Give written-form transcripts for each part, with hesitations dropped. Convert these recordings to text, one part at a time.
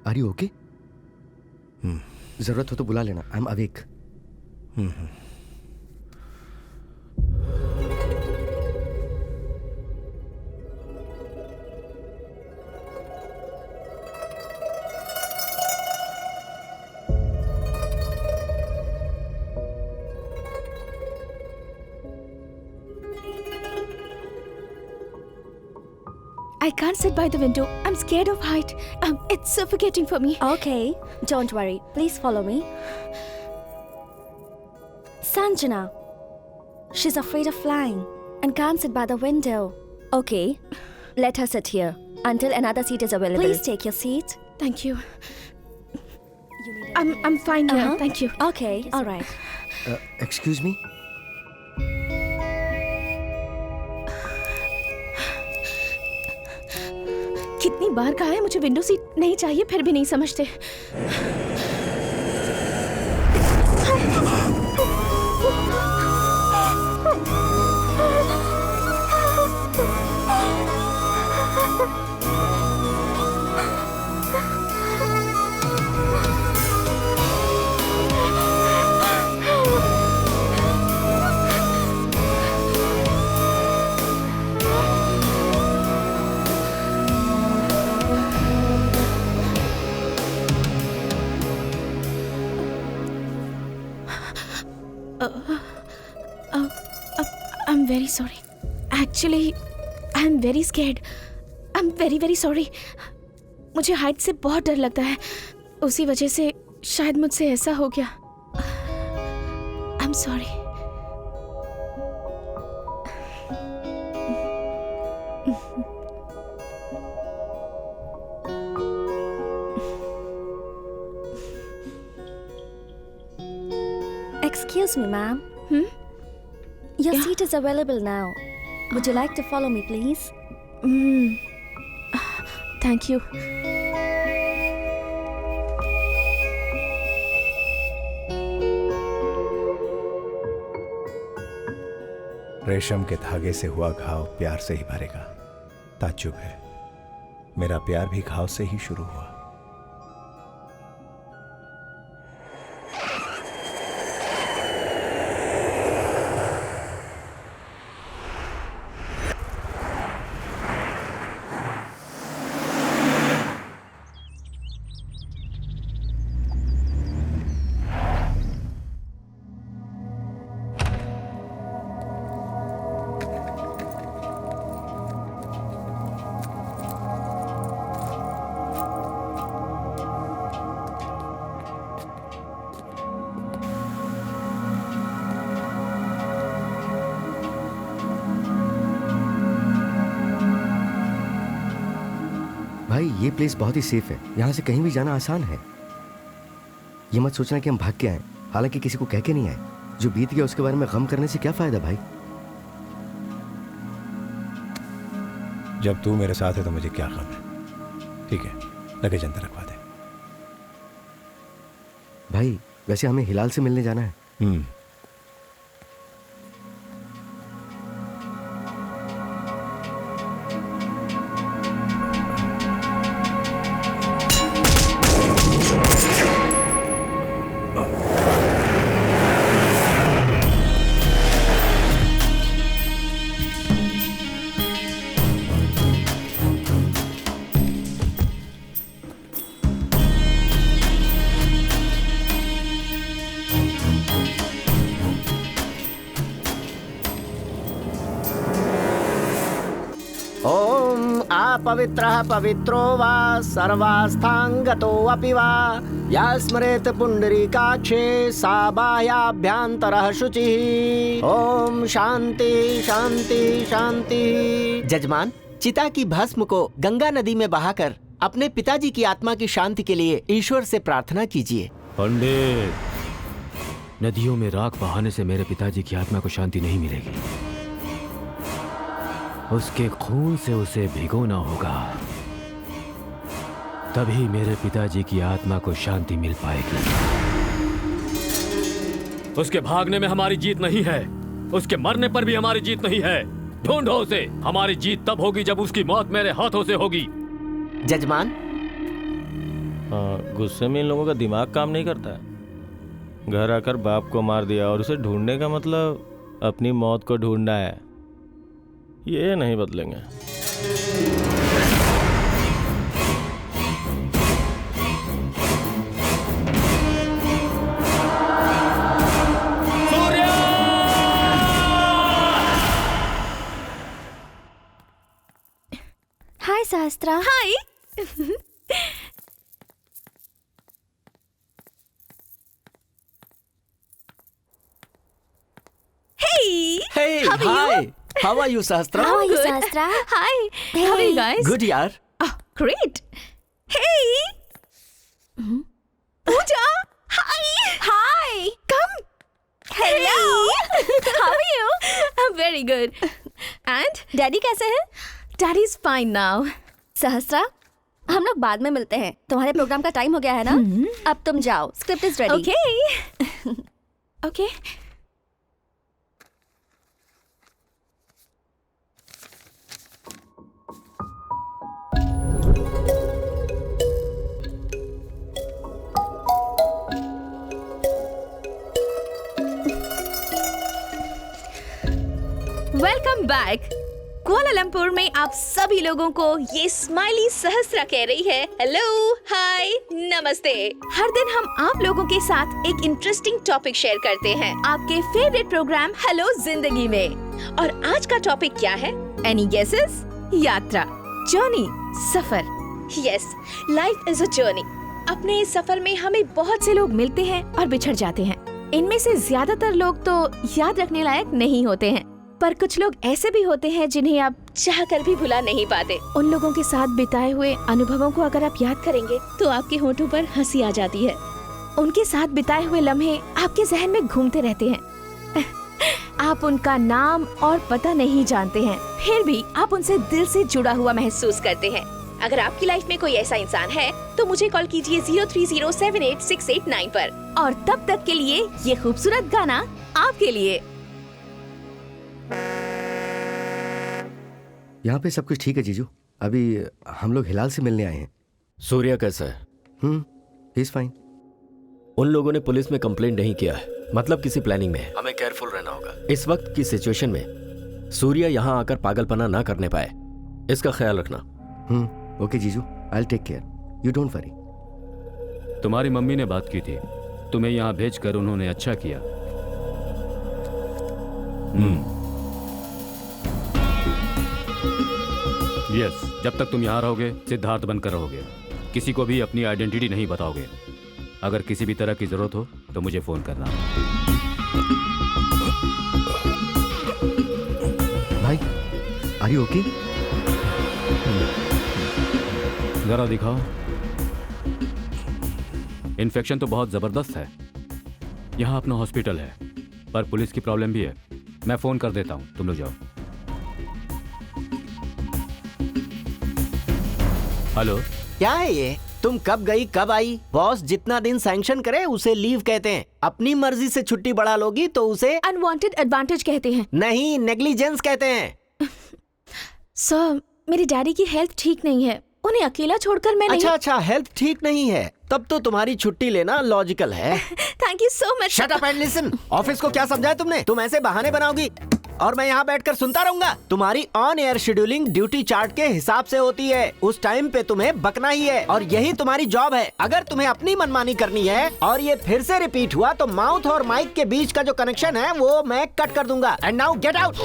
Are you okay? जरूरत हो तो बुला लेना, I am awake. I can't sit by the window. I'm scared of height. It's suffocating for me. Okay, don't worry. Please follow me. Sanjana. She's afraid of flying and can't sit by the window. Okay, let her sit here until another seat is available. Please take your seat. Thank you. You need I'm fine here. Thank you. Okay, all right. Excuse me. कितनी बार कहा है मुझे window seat नहीं चाहिए, फिर भी नहीं समझते। I'm very sorry. Actually, I'm very scared. I'm very very sorry. मुझे हाइट से बहुत डर लगता है, उसी वजह से शायद मुझसे ऐसा हो गया। I'm sorry. Excuse me, ma'am. Your seat is available now. Would you like to follow me, please? Thank you. रेशम के धागे से हुआ घाव प्यार से ही भरेगा। ताज्जुब है, मेरा प्यार भी घाव से ही शुरू हुआ। भाई ये प्लेस बहुत ही सेफ है, यहाँ से कहीं भी जाना आसान है। ये मत सोचना कि हम भाग के आए, हालांकि किसी को कह के नहीं आए। जो बीत गया उसके बारे में गम करने से क्या फायदा भाई। जब तू मेरे साथ है तो मुझे क्या गम है। ठीक है, लगेज अंदर रखवा दे। भाई वैसे हमें हिलाल से मिलने जाना है। पवित्रः पवित्रो वा सर्वास्थांगतोऽपि वा या स्मरेत पुंडरीकाक्षे सा बाह्याभ्यन्तरः शुचिः। ओम शांति शांति शांति। जजमान, चिता की भस्म को गंगा नदी में बहाकर अपने पिताजी की आत्मा की शांति के लिए ईश्वर से प्रार्थना कीजिए। पंडित, नदियों में राख बहाने से मेरे पिताजी की आत्मा को शांति नहीं मिलेगी। उसके खून से उसे भिगोना होगा, तभी मेरे पिताजी की आत्मा को शांति मिल पाएगी। उसके भागने में हमारी जीत नहीं है, उसके मरने पर भी हमारी जीत नहीं है। ढूंढो उसे। हमारी जीत तब होगी जब उसकी मौत मेरे हाथों से होगी। जजमान, गुस्से में इन लोगों का दिमाग काम नहीं करता है। घर आकर बाप को मार दिया और उसे ढूंढने का मतलब अपनी मौत को ढूंढना है। ये नहीं बदलेंगे। Hi, Sahastra. Hi. Hey. Hey, How are you? hi. How are you, Sahastra? How are you, Good. Sahastra? Hi. How are you guys? Good यार. Oh, great. Hey. Pooja. Hi. Hi. Come. Hello. How are you? I'm very good. And daddy कैसे हैं? Daddy's fine now. सहस्त्रा, हम लोग बाद में मिलते हैं। तुम्हारे प्रोग्राम का टाइम हो गया है ना? अब तुम जाओ। Script is ready. Okay. Okay. Welcome back. Kuala Lumpur में आप सभी लोगों को ये स्माइली सहस्त्रा कह रही है हेलो, हाय, नमस्ते। हर दिन हम आप लोगों के साथ एक इंटरेस्टिंग टॉपिक शेयर करते हैं आपके फेवरेट प्रोग्राम हेलो जिंदगी में। और आज का टॉपिक क्या है? Any guesses? यात्रा, जर्नी, सफर। Yes, life is a journey. अपने इस सफर में हमें बहुत से लोग मिलते हैं और बिछड़ जाते हैं। इनमें से ज्यादातर लोग तो याद रखने लायक नहीं होते हैं, पर कुछ लोग ऐसे भी होते हैं जिन्हें आप चाहकर भी भुला नहीं पाते। उन लोगों के साथ बिताए हुए अनुभवों को अगर आप याद करेंगे तो आपके होठों पर हंसी आ जाती है। उनके साथ बिताए हुए लम्हे आपके जहन में घूमते रहते हैं। आप उनका नाम और पता नहीं जानते हैं, फिर भी आप उनसे दिल से जुड़ा हुआ महसूस करते हैं। अगर आपकी लाइफ में कोई ऐसा इंसान है तो मुझे कॉल कीजिए 03078689 पर। और तब तक के लिए ये खूबसूरत गाना आपके लिए। यहाँ पे सब कुछ ठीक है जीजू। अभी हम लोग हिलाल से मिलने आए हैं। सूर्या कैसा है? He is fine. उन लोगों ने पुलिस में कंप्लेंट नहीं किया है, मतलब किसी प्लानिंग में है। हमें केयरफुल रहना होगा। इस वक्त की सिचुएशन में सूर्या यहाँ आकर पागलपना ना करने पाए, इसका ख्याल रखना। ओके जीजू, I will take care, you don't worry. तुम्हारी मम्मी ने बात की थी, तुम्हें यहाँ भेजकर उन्होंने अच्छा किया। यस, जब तक तुम यहाँ रहोगे सिद्धार्थ बनकर रहोगे, किसी को भी अपनी आइडेंटिटी नहीं बताओगे। अगर किसी भी तरह की जरूरत हो तो मुझे फोन करना। भाई, आर यू ओके? जरा दिखाओ। इन्फेक्शन तो बहुत जबरदस्त है। यहाँ अपना हॉस्पिटल है, पर पुलिस की प्रॉब्लम भी है। मैं फोन कर देता हूँ, तुम लोग जाओ। हेलो, क्या है ये? तुम कब गई कब आई? बॉस जितना दिन सैंक्शन करे उसे लीव कहते हैं। अपनी मर्जी से छुट्टी बढ़ा लोगी तो उसे अनवांटेड एडवांटेज कहते हैं। नहीं, नेग्लिजेंस कहते हैं। सर, मेरी डैडी की हेल्थ ठीक नहीं है, उन्हें अकेला छोड़कर मैं नहीं। अच्छा, हेल्थ ठीक नहीं है, तब तो तुम्हारी छुट्टी लेना लॉजिकल है। Thank you so much. Shut up and listen. Office को क्या समझाया तुमने? तुम ऐसे बहाने बनाओगी और मैं यहाँ बैठकर सुनता रहूंगा? तुम्हारी on air scheduling duty chart के हिसाब से होती है। उस टाइम पे तुम्हें बकना ही है और यही तुम्हारी जॉब है। अगर तुम्हें अपनी मनमानी करनी है और ये फिर से रिपीट हुआ तो माउथ और माइक के बीच का जो कनेक्शन है वो मैं कट कर दूंगा। And now get out.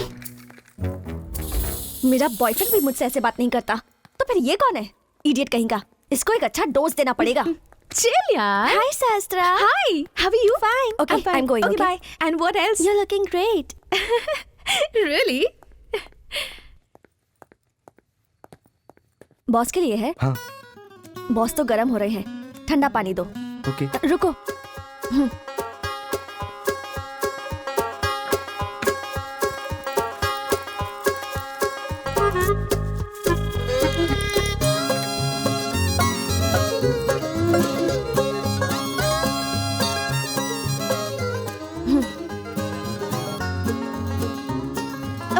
मेरा बॉयफ्रेंड भी मुझसे ऐसे बात नहीं करता, तो फिर ये कौन है? इडियट कहीं का। इसको एक अच्छा डोज देना पड़ेगा। चिल यार। Hi, Sahastra. Hi, how are you? Fine. Okay, I'm fine. I'm going. Okay, Okay, bye. And what else? You're looking great. Really? Boss के लिए है? हाँ, बॉस तो गर्म हो रहे हैं, ठंडा पानी दो। ओके। रुको।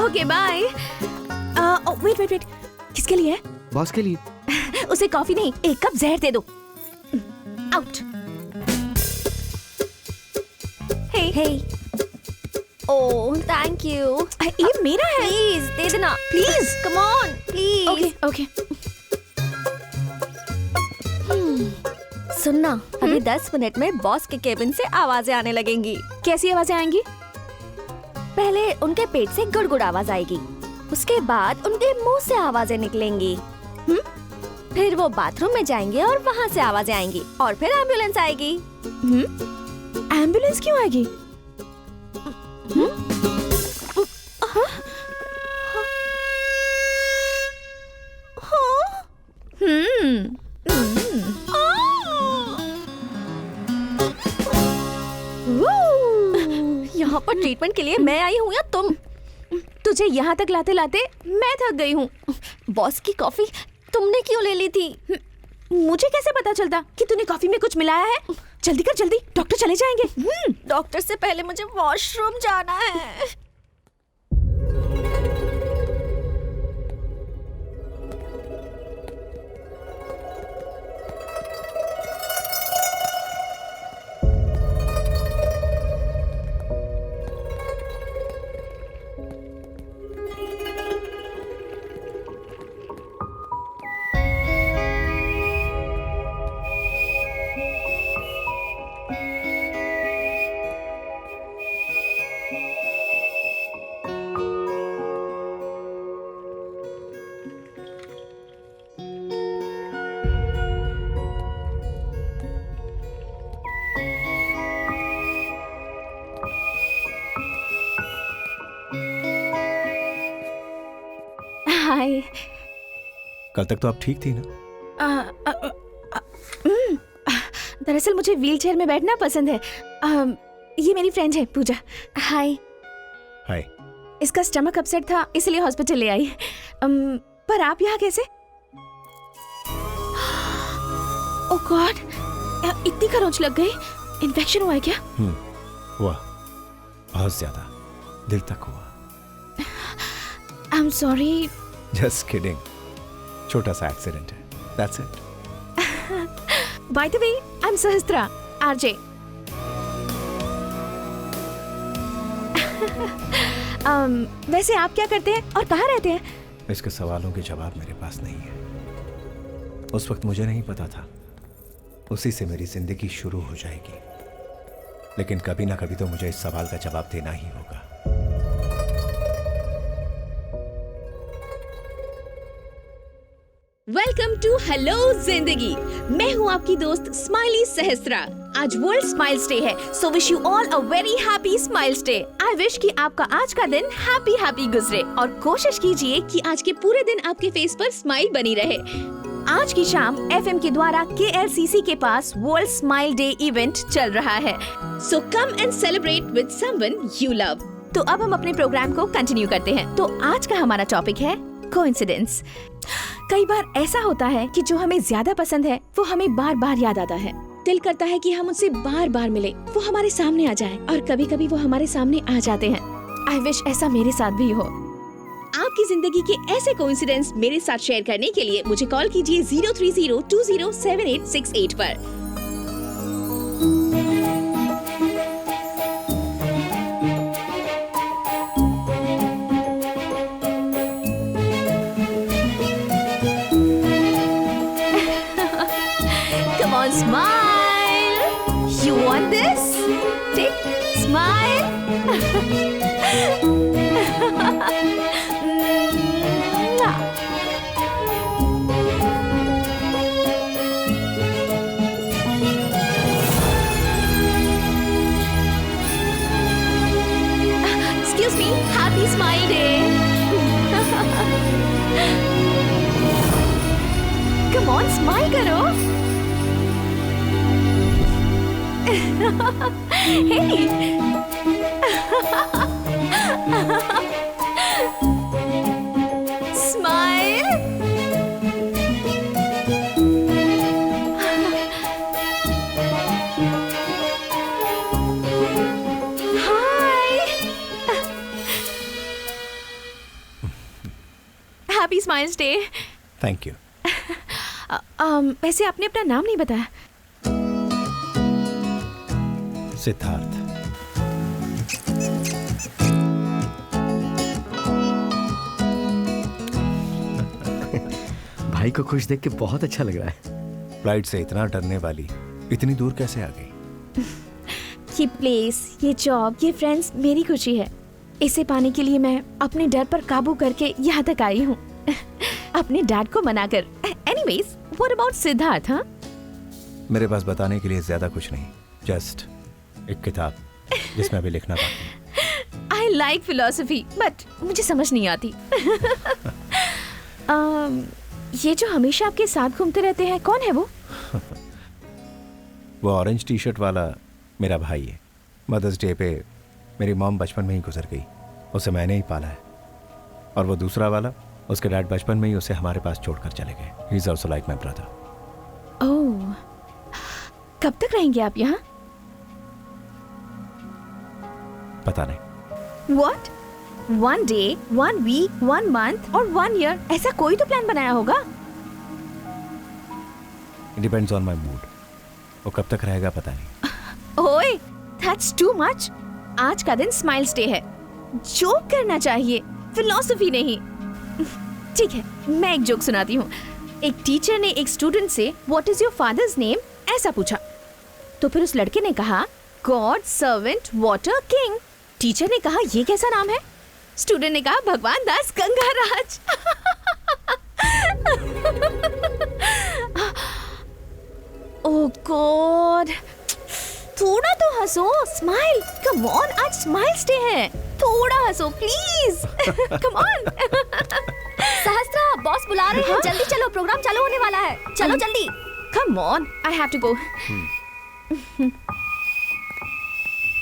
Okay, bye. Oh, wait. किसके लिए? बॉस के लिए। उसे कॉफी नहीं, एक कप जहर दे दो। Out. Hey. Oh, thank you. ये मेरा है। Please, दे देना. Please, come on, please. Okay okay. सुनना, अभी 10 मिनट में बॉस के केबिन से आवाजें आने लगेंगी. कैसी आवाजें आएंगी? पहले उनके पेट से गुड़गुड़ आवाज आएगी. उसके बाद उनके मुंह से आवाजें निकलेंगी. फिर वो बाथरूम में जाएंगे और वहाँ से आवाजें आएंगी. और फिर एम्बुलेंस आएगी. एम्बुलेंस क्यों आएगी? यहाँ पर ट्रीटमेंट के लिए मैं आई हूँ या तुम? तुझे यहाँ तक लाते लाते मैं थक गई हूँ। बॉस की कॉफी तुमने क्यों ले ली थी? मुझे कैसे पता चलता कि तूने कॉफी में कुछ मिलाया है? जल्दी कर जल्दी, डॉक्टर चले जाएंगे। डॉक्टर से पहले मुझे वॉशरूम जाना है। हाय। कल तक तो आप ठीक थी ना? दरअसल मुझे व्हीलचेयर में बैठना पसंद है। ये मेरी फ्रेंड है पूजा। हाय। हाय। इसका स्टमक अपसेट था इसलिए हॉस्पिटल ले आई। पर आप यहाँ कैसे? ओह गॉड, इतनी खरोंच लग गई। इन्फेक्शन हुआ है क्या? हुआ, बहुत ज्यादा, दिल तक हुआ। I am sorry. Just kidding, छोटा सा एक्सीडेंट है, that's it. By the way, I am Sahastra, RJ. वैसे आप क्या करते हैं और कहाँ रहते हैं? इसके सवालों के जवाब मेरे पास नहीं है। उस वक्त मुझे नहीं पता था उसी से मेरी जिंदगी शुरू हो जाएगी, लेकिन कभी ना कभी तो मुझे इस सवाल का जवाब देना ही होगा। वेलकम टू हेलो जिंदगी। मैं हूँ आपकी दोस्त स्माइली सहस्त्रा। आज वर्ल्ड स्माइल्स डे है, so wish you all a very happy smiles day. I wish कि आपका आज का दिन हैप्पी हैप्पी गुजरे और कोशिश कीजिए कि आज के पूरे दिन आपके फेस पर स्माइल बनी रहे। आज की शाम एफएम के द्वारा KLCC के पास वर्ल्ड स्माइल डे इवेंट चल रहा है, so come and celebrate with someone you love. तो अब हम अपने प्रोग्राम को कंटिन्यू करते हैं। तो आज का हमारा टॉपिक है कोइंसिडेंस। कई बार ऐसा होता है कि जो हमें ज्यादा पसंद है वो हमें बार बार याद आता है। दिल करता है कि हम उनसे बार बार मिले, वो हमारे सामने आ जाए, और कभी कभी वो हमारे सामने आ जाते हैं। आई विश ऐसा मेरे साथ भी हो। आपकी जिंदगी के ऐसे कोइंसिडेंस मेरे साथ शेयर करने के लिए मुझे कॉल कीजिए 030207868 पर। Come on, smile. You want this? Take, smile. Excuse me, happy smile day. Come on, smile करो. Hey. Smile. Hi. Happy Smiles Day. Thank you. वैसे आपने अपना नाम नहीं बताया। सिद्धार्थ। भाई को खुश देख के बहुत अच्छा लग रहा है। फ्लाइट से इतना डरने वाली इतनी दूर कैसे आ गई? ये प्लेस, ये जॉब, ये फ्रेंड्स मेरी खुशी है। इसे पाने के लिए मैं अपने डर पर काबू करके यहाँ तक आई हूँ, अपने डैड को मनाकर। Anyways, what about Siddharth? हाँ, मेरे पास बताने के लिए ज्यादा कुछ नहीं, जस्ट एक किताब जिसमें अभी लिखना बाकी है। आई लाइक फिलोसफी बट मुझे समझ नहीं आती। ये जो हमेशा आपके साथ घूमते रहते हैं, कौन है वो? वो ऑरेंज टी शर्ट वाला मेरा भाई है। मदर्स डे पे मेरी मॉम बचपन में ही गुजर गई, उसे मैंने ही पाला है। और वो दूसरा वाला, उसके डैड बचपन में ही उसे हमारे पास छोड़कर चले गए। He is also like my brother. Oh, कब तक रहेंगे आप यहाँ? पता नहीं। What? 1 day, 1 week, 1 month और 1 year? ऐसा कोई तो प्लान बनाया होगा। It depends on my mood. वो कब तक रहेगा पता नहीं। ओए, that's too much. आज का दिन स्माइल्स डे है, जोक करना चाहिए, फिलोसफी नहीं। ठीक है, मैं एक जोक सुनाती हूँ। एक टीचर ने एक स्टूडेंट से what is your father's name ऐसा पूछा, तो फिर उस लड़के ने कहा God servant water king. Teacher ने कहा ये कैसा नाम है? स्टूडेंट ने कहा भगवान दास गंगाराज। ओह गॉड, थोड़ा तो हंसो, स्माइल, कम ऑन, आज स्माइल्स डे है, थोड़ा हंसो प्लीज, कम ऑन। सहस्त्रा, बॉस बुला रहे हैं, जल्दी चलो, प्रोग्राम चालू होने वाला है, चलो जल्दी। Come on, I have to go.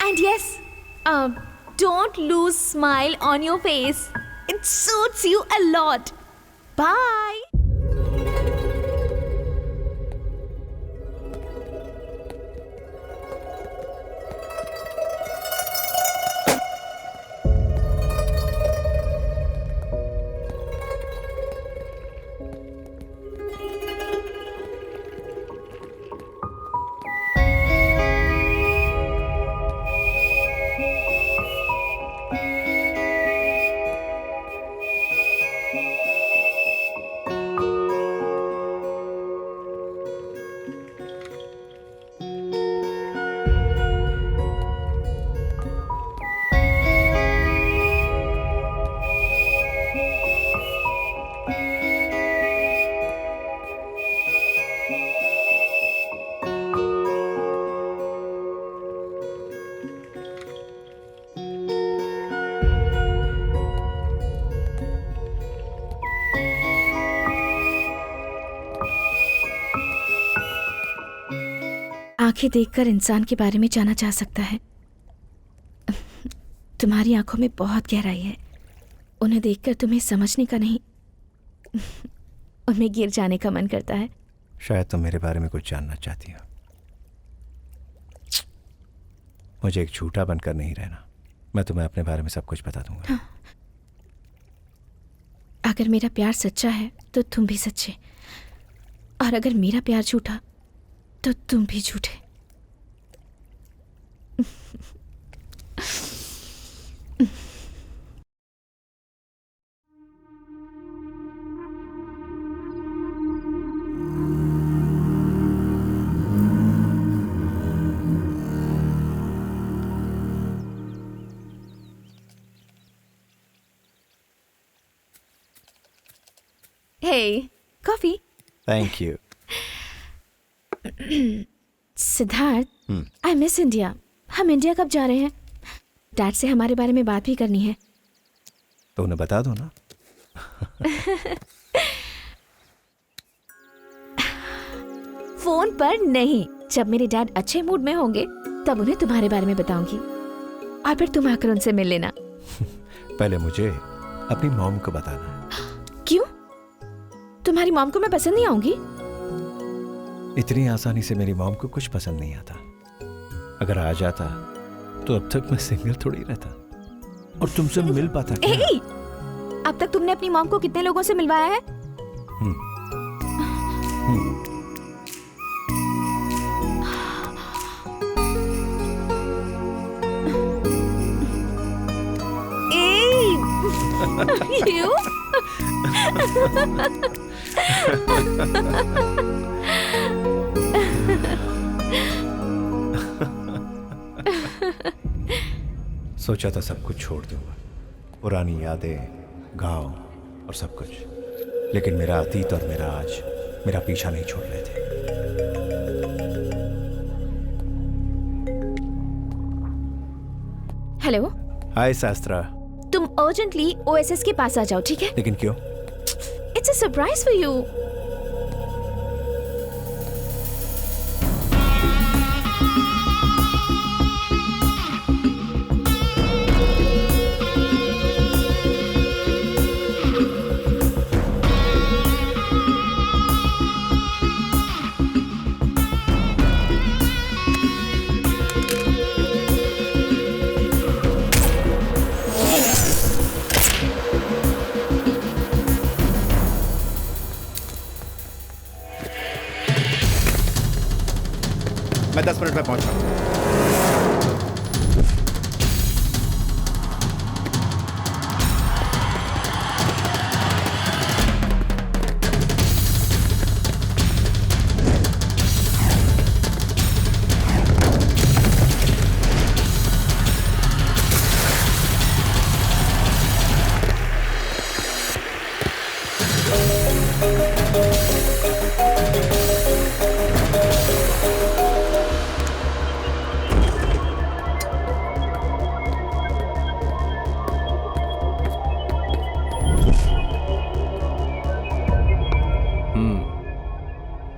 And yes, don't lose smile on your face. It suits you a lot. Bye. आंखें देखकर इंसान के बारे में जाना जा सकता है। तुम्हारी आंखों में बहुत गहराई है, उन्हें देखकर तुम्हें समझने का नहीं, उनमें गिर जाने का मन करता है। शायद तुम मेरे बारे में कुछ जानना चाहती हो। मुझे एक झूठा बनकर नहीं रहना, मैं तुम्हें अपने बारे में सब कुछ बता दूंगा। हाँ। अगर मेरा प्यार सच्चा है तो तुम भी सच्चे, और अगर मेरा प्यार झूठा तो तुम भी झूठे। Hey, coffee. Thank you. Siddharth, I miss India. हम इंडिया कब जा रहे हैं? डैड से हमारे बारे में बात भी करनी है। तो उन्हें बता दो ना। फोन पर नहीं, जब मेरे डैड अच्छे मूड में होंगे तब उन्हें तुम्हारे बारे में बताऊंगी, और फिर तुम आकर उनसे मिल लेना। पहले मुझे अपनी मॉम को बताना है। क्यों? तुम्हारी मॉम को मैं पसंद नहीं आऊंगी? इतनी आसानी से मेरी मॉम को कुछ पसंद नहीं आता। अगर आ जाता तो अब तक मैं सिंगल थोड़ी रहता और तुमसे मिल पाता क्या? ए, अब तक तुमने अपनी मॉम को कितने लोगों से मिलवाया है? You? सोचा था सब कुछ छोड़ दूंगा, पुरानी यादें, गांव और सब कुछ, लेकिन मेरा अतीत और मेरा आज मेरा पीछा नहीं छोड़ रहे थे। हेलो, हाय शास्त्रा। तुम अर्जेंटली ओएसएस के पास आ जाओ, ठीक है? लेकिन क्यों? It's a surprise for you. मैं 10 मिनट में पहुंच रहा हूं।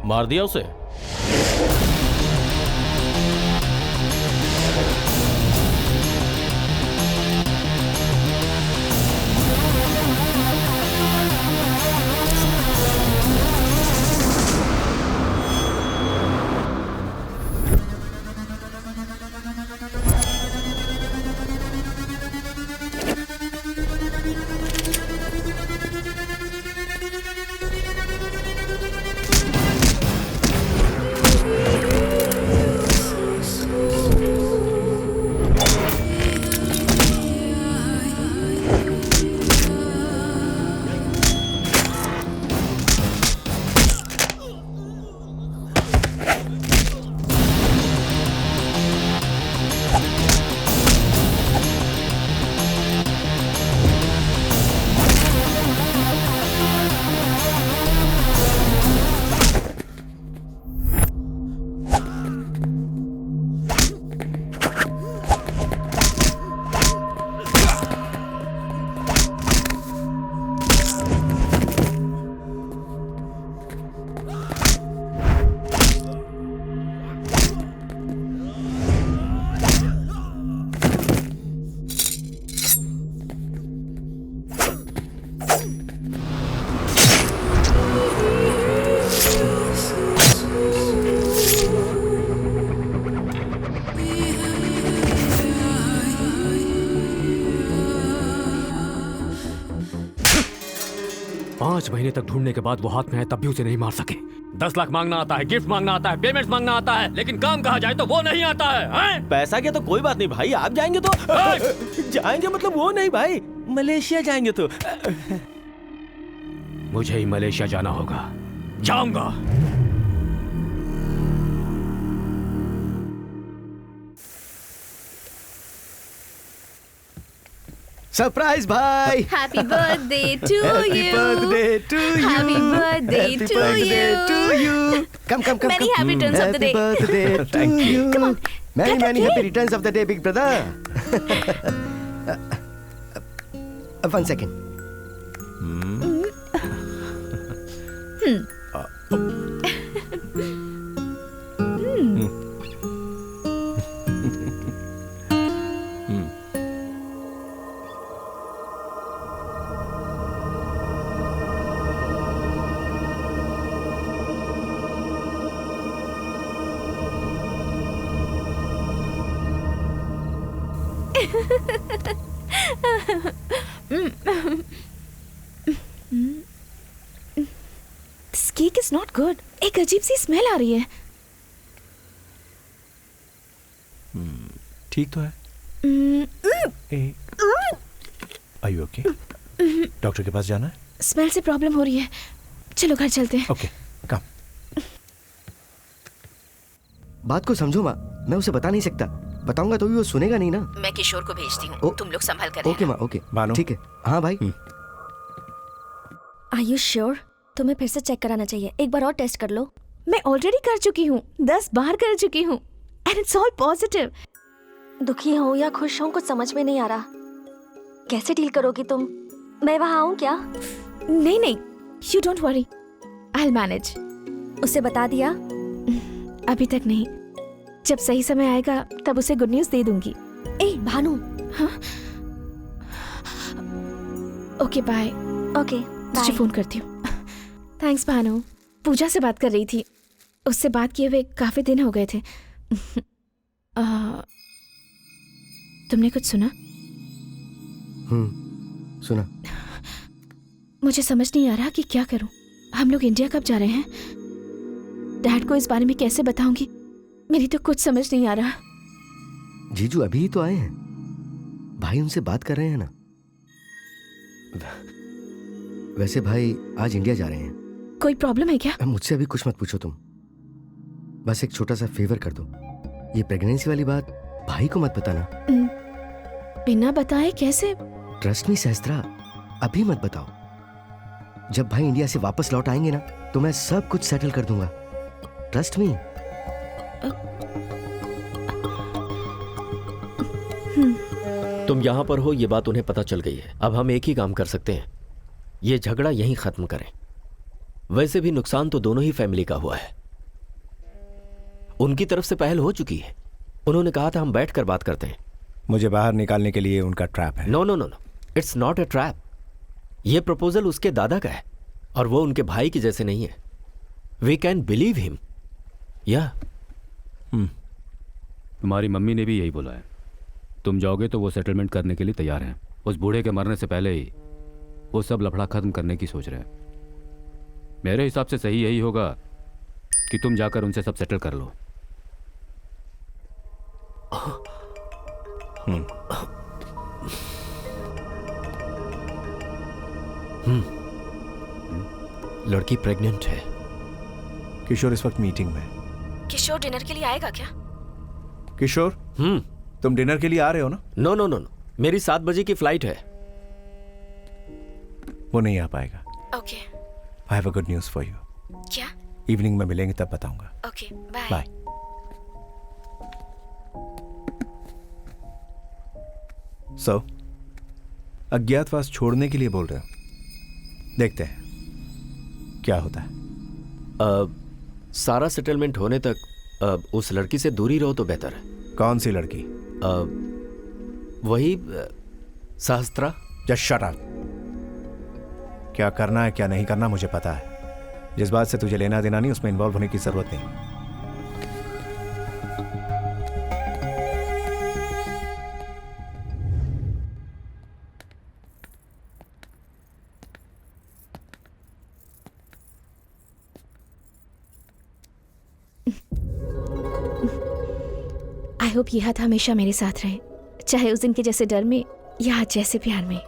मार दिया उसे? महीने तक ढूंढने के बाद वो हाथ में है, तब भी उसे नहीं मार सके। 10 लाख मांगना आता है, गिफ्ट मांगना आता है, पेमेंट्स मांगना आता है, लेकिन काम कहा जाए तो वो नहीं आता है। पैसा क्या तो कोई बात नहीं भाई, आप जाएंगे तो जाएंगे मतलब वो नहीं भाई, मलेशिया जाएंगे तो। मुझे ही मलेशिया जाना होगा, जाऊंगा। सरप्राइज भाई। Happy birthday to Happy you. birthday to you. Happy birthday Happy to birthday you. to you. Come. Many happy returns of the day. Happy birthday to Thank you. you. Come on. Many Cut the happy cake. returns of the day, big brother. One second. This cake is not good. एक अजीब सी smell आ रही है। ठीक तो है। Are you okay? Doctor के पास जाना है? स्मेल से प्रॉब्लम हो रही है, चलो घर चलते हैं। ओके, कम। बात को समझो माँ, मैं उसे बता नहीं सकता। बताऊंगा तो भी वो सुनेगा नहीं ना। मैं किशोर को भेजती ओ- हूँ, तुम लोग संभाल कर ओके माँ, ओके भानु। ठीक है। हाँ भाई। Are you sure? तुम्हें फिर से चेक कराना चाहिए, एक बार और टेस्ट कर लो। मैं ऑलरेडी कर चुकी हूँ, 10 बार कर चुकी हूँ, एंड इट्स ऑल पॉजिटिव। दुखी हो या खुश हो कुछ समझ में नहीं आ रहा। कैसे डील करोगी तुम? मैं वहाँ आऊँ क्या? नहीं नहीं, you don't worry, I will manage. उसे बता दिया? अभी तक नहीं, जब सही समय आएगा तब उसे गुड न्यूज दे दूंगी। ए भानु। Okay bye. ओके तुझे बाय। फोन करती हूँ। थैंक्स भानु। पूजा से बात कर रही थी, उससे बात किए हुए काफी दिन हो गए थे। तुमने कुछ सुना? सुना। मुझे समझ नहीं आ रहा कि क्या करूं। हम लोग इंडिया कब जा रहे हैं? डैड को इस बारे में कैसे बताऊंगी? मेरी तो कुछ समझ नहीं आ रहा। जीजू अभी ही तो आए हैं, भाई उनसे बात कर रहे हैं ना। वैसे भाई आज इंडिया जा रहे हैं। कोई प्रॉब्लम है क्या? मुझसे अभी कुछ मत पूछो तुम, बस एक छोटा सा फेवर कर दो। ये प्रेगनेंसी वाली बात भाई को मत बताना। बिना बताए कैसे? ट्रस्ट मी सहस्त्रा, अभी मत बताओ। जब भाई इंडिया से वापस लौट आएंगे ना तो मैं सब कुछ सेटल कर दूंगा। Trust me. तुम यहाँ पर हो ये बात उन्हें पता चल गई है। अब हम एक ही काम कर सकते हैं, ये झगड़ा यहीं खत्म करें। वैसे भी नुकसान तो दोनों ही फैमिली का हुआ है। उनकी तरफ से पहल हो चुकी है, उन्होंने कहा था हम बैठकर बात करते हैं। मुझे बाहर निकालने के लिए उनका ट्रैप है। No no no no, it's not a trap. ये प्रपोजल उसके दादा का है और वो उनके भाई के जैसे नहीं है। We can believe him. या तुम्हारी मम्मी ने भी यही बोला है। तुम जाओगे तो वो सेटलमेंट करने के लिए तैयार हैं। उस बूढ़े के मरने से पहले ही वो सब लफड़ा खत्म करने की सोच रहे हैं। मेरे हिसाब से सही यही होगा कि तुम जाकर उनसे सब सेटल कर लो। लड़की प्रेग्नेंट है। किशोर इस वक्त मीटिंग में है। किशोर डिनर के लिए आएगा क्या? किशोर, तुम डिनर के लिए आ रहे हो ना? नो नो नो नो, मेरी 7 बजे की फ्लाइट है। वो नहीं आ पाएगा। Okay. I have a good news for you. क्या? इवनिंग में मिलेंगे तब बताऊंगा। Okay bye. बाय। सो अज्ञातवास छोड़ने के लिए बोल रहे हो, देखते हैं क्या होता है। सारा सेटलमेंट होने तक उस लड़की से दूरी रहो तो बेहतर है। कौन सी लड़की? वही सहस्त्रा। Just shut up. क्या करना है क्या नहीं करना मुझे पता है। जिस बात से तुझे लेना देना नहीं उसमें इन्वॉल्व होने की जरूरत नहीं। आई होप ये हाथ हमेशा मेरे साथ रहे, चाहे उस दिन के जैसे डर में या आज जैसे प्यार में।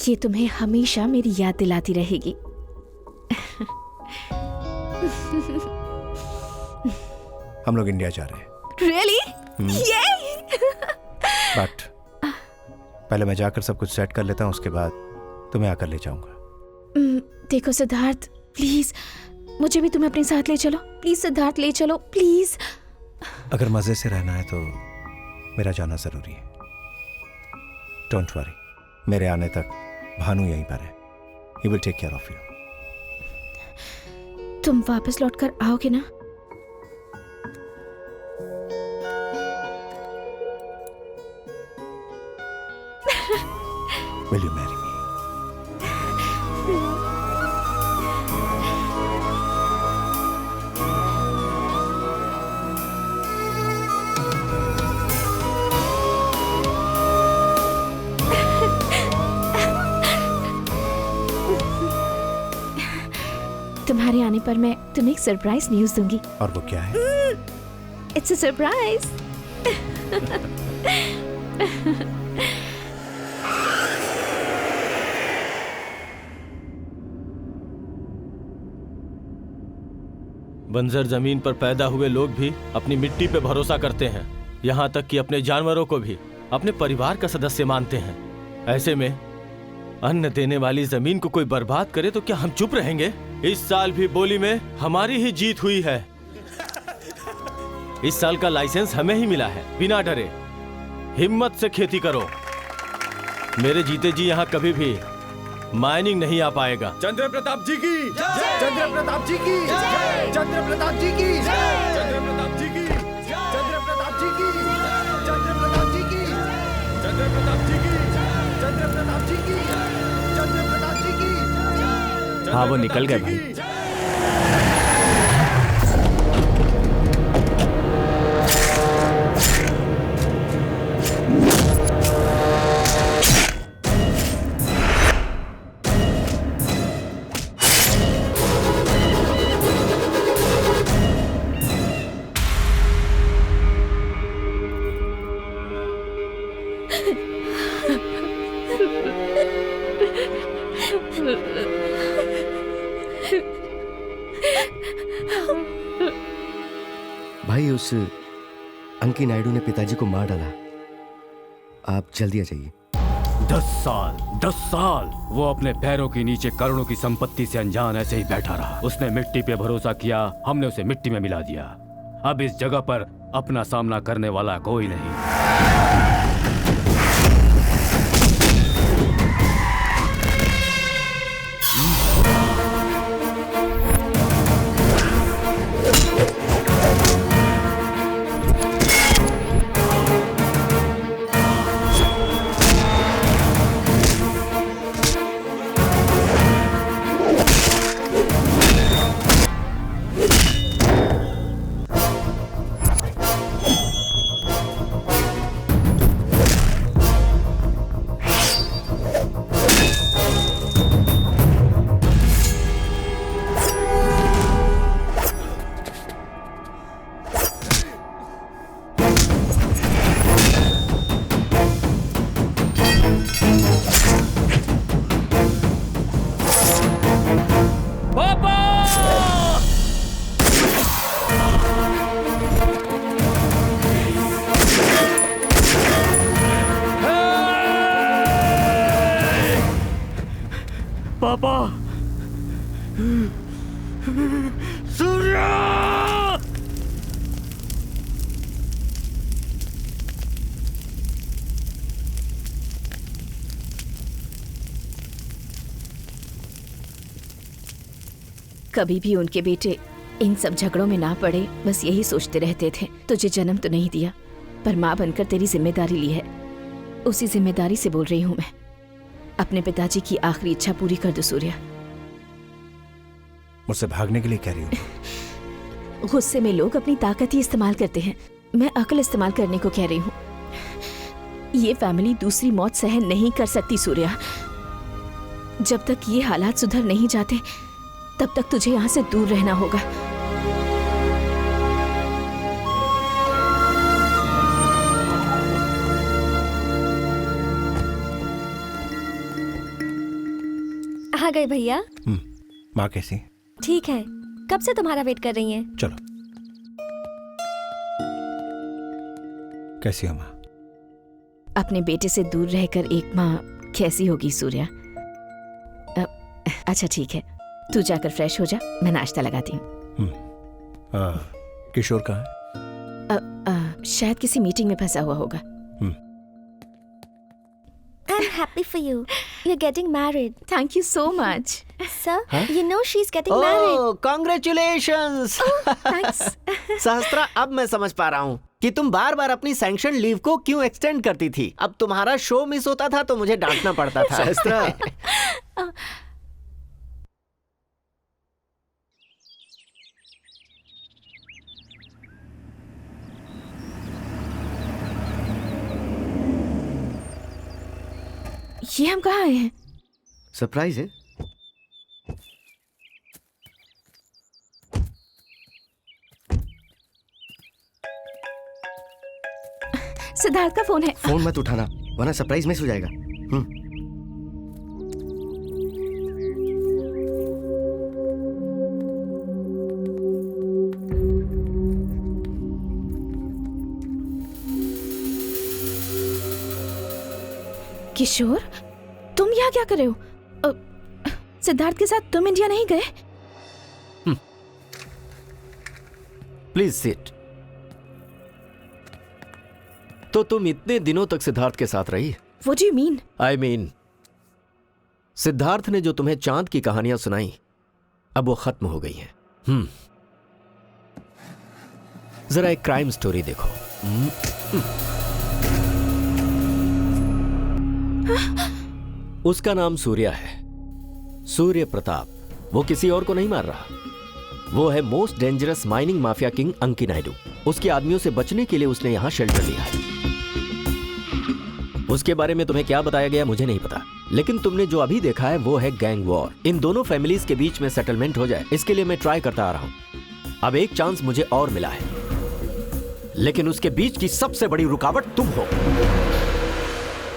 ये तुम्हें हमेशा मेरी याद दिलाती रहेगी। हम लोग इंडिया जा रहे हैं। Really? Yay! बट पहले मैं जाकर सब कुछ सेट कर लेता हूँ, उसके बाद तुम्हें आकर ले जाऊंगा। देखो सिद्धार्थ, प्लीज मुझे भी तुम्हें अपने साथ ले चलो। प्लीज सिद्धार्थ, ले चलो प्लीज। अगर मजे से रहना है तो मेरा जाना जरूरी है। डोंट वरी, मेरे आने तक भानु यहीं पर है। He will take care of you. तुम वापस लौटकर आओगे ना? Will you marry me? तुम्हारे आने पर मैं तुम्हें एक सरप्राइज न्यूज दूंगी। और वो क्या है? It's a surprise. बंजर जमीन पर पैदा हुए लोग भी अपनी मिट्टी पे भरोसा करते हैं, यहाँ तक कि अपने जानवरों को भी अपने परिवार का सदस्य मानते हैं। ऐसे में अन्न देने वाली जमीन को कोई बर्बाद करे तो क्या हम चुप रहेंगे? इस साल भी बोली में हमारी ही जीत हुई है। इस साल का लाइसेंस हमें ही मिला है। बिना डरे हिम्मत से खेती करो। मेरे जीते जी यहाँ कभी भी माइनिंग नहीं आ पाएगा। चंद्र प्रताप जी की जय, चंद्र प्रताप जी की जय, चंद्र प्रताप जी की जय, चंद्र प्रताप जी की, चंद्र प्रताप जी की, चंद्र प्रताप जी की, चंद्र प्रताप जी की, चंद्र प्रताप जी की, चंद्र प्रताप जी की। हाँ, वो निकल गए भाई। भाई उस अंकी नायडू ने पिताजी को मार डाला। आप जल्दी आ जाइए। 10 साल वो अपने पैरों के नीचे करोड़ों की संपत्ति से अनजान ऐसे ही बैठा रहा। उसने मिट्टी पे भरोसा किया, हमने उसे मिट्टी में मिला दिया। अब इस जगह पर अपना सामना करने वाला कोई नहीं। पापा, सूर्या! कभी भी उनके बेटे इन सब झगड़ों में ना पड़े, बस यही सोचते रहते थे। तुझे जन्म तो नहीं दिया, पर माँ बनकर तेरी जिम्मेदारी ली है। उसी जिम्मेदारी से बोल रही हूँ मैं। अपने पिताजी की आखिरी इच्छा पूरी कर दो सूर्या। मुझसे भागने के लिए कह रही हूँ? गुस्से में लोग अपनी ताकत ही इस्तेमाल करते हैं, मैं अक्ल इस्तेमाल करने को कह रही हूँ। ये फैमिली दूसरी मौत सहन नहीं कर सकती सूर्या। जब तक ये हालात सुधर नहीं जाते तब तक तुझे यहाँ से दूर रहना होगा। आ गए भैया। माँ कैसी? ठीक है, कब से तुम्हारा वेट कर रही हैं। चलो। कैसी हो माँ? अपने बेटे से दूर रहकर एक माँ कैसी होगी सूर्या। अच्छा ठीक है, तू जाकर फ्रेश हो जा, मैं नाश्ता लगाती हूँ। किशोर कहाँ है? शायद किसी मीटिंग में फंसा हुआ होगा। I'm happy for you. You're getting married. Thank you so much. Sir, you know she's getting married. Oh, congratulations. Thanks. सहस्त्रा, अब मैं समझ पा रहा हूँ कि तुम बार बार अपनी सैंक्शन लीव को क्यों एक्सटेंड करती थी। अब तुम्हारा शो मिस होता था तो मुझे डांटना पड़ता था। सहस्त्रा, ये हम कहाँ आए हैं? सरप्राइज है। सिद्धार्थ का फोन है। फोन मत उठाना वरना सरप्राइज मिस हो जाएगा। किशोर, तुम यहाँ क्या कर रहे हो? सिद्धार्थ के साथ तुम इंडिया नहीं गए? Please sit. तो तुम इतने दिनों तक सिद्धार्थ के साथ रही? What do you mean? I mean Siddharth ने जो तुम्हें चांद की कहानियां सुनाई अब वो खत्म हो गई हैं। जरा एक क्राइम स्टोरी देखो। उसका नाम सूर्या है, सूर्य प्रताप। वो किसी और को नहीं मार रहा, वो है most dangerous mining mafia king अंकी नायडू। उसके आदमियों से बचने के लिए उसने यहां शेल्टर लिया है। उसके बारे में तुम्हें क्या बताया गया मुझे नहीं पता, लेकिन तुमने जो अभी देखा है वो है गैंग वॉर। इन दोनों फैमिलीज के बीच में सेटलमेंट हो जाए इसके लिए मैं ट्राई करता आ रहा हूं। अब एक चांस मुझे और मिला है, लेकिन उसके बीच की सबसे बड़ी रुकावट तुम हो।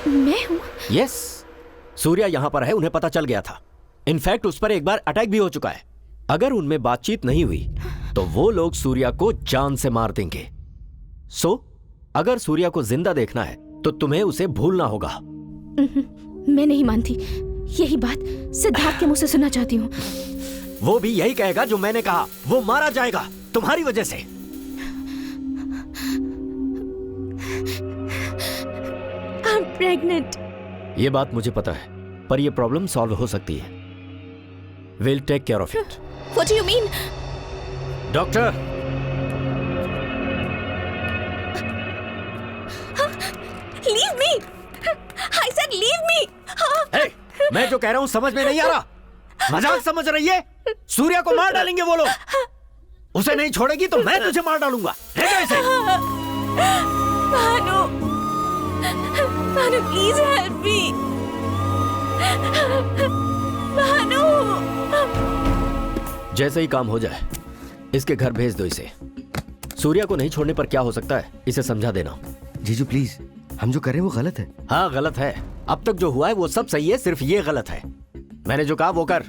मैं हूं? यस, सूर्या यहां पर है, उन्हें पता चल गया था। इनफैक्ट उस पर एक बार अटैक भी हो चुका है। अगर उनमें बातचीत नहीं हुई तो वो लोग सूर्या को जान से मार देंगे। सो अगर सूर्या को जिंदा देखना है तो तुम्हें उसे भूलना होगा। मैं नहीं मानती। यही बात सिद्धार्थ के मुंह से सुनना चाहती हूँ। वो भी यही कहेगा जो मैंने कहा। वो मारा जाएगा तुम्हारी वजह से। I'm pregnant. ये बात मुझे पता है, पर ये प्रॉब्लम सॉल्व हो सकती है। We'll take care of it. What do you mean? Doctor, Leave me. I said leave me. hey, मैं जो कह रहा हूं समझ में नहीं आ रहा? मजाक समझ रही है? सूर्या को मार डालेंगे वो लोग। उसे नहीं छोड़ेगी तो मैं तुझे मार डालूंगा। Bhanu, Bhanu please help me. Bhanu. जैसे ही काम हो जाए इसके घर भेज दो इसे। सूर्या को नहीं छोड़ने पर क्या हो सकता है इसे समझा देना। जीजू प्लीज, हम जो कर रहे हैं वो गलत है। हाँ गलत है। अब तक जो हुआ है वो सब सही है, सिर्फ ये गलत है। मैंने जो कहा वो कर।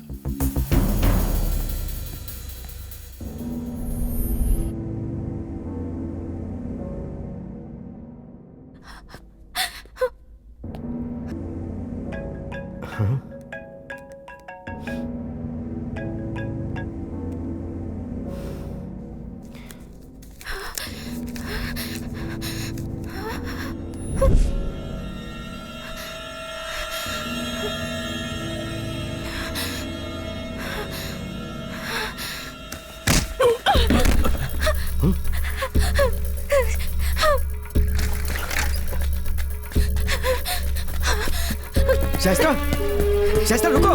शाइस्ता, शाइस्ता रुको।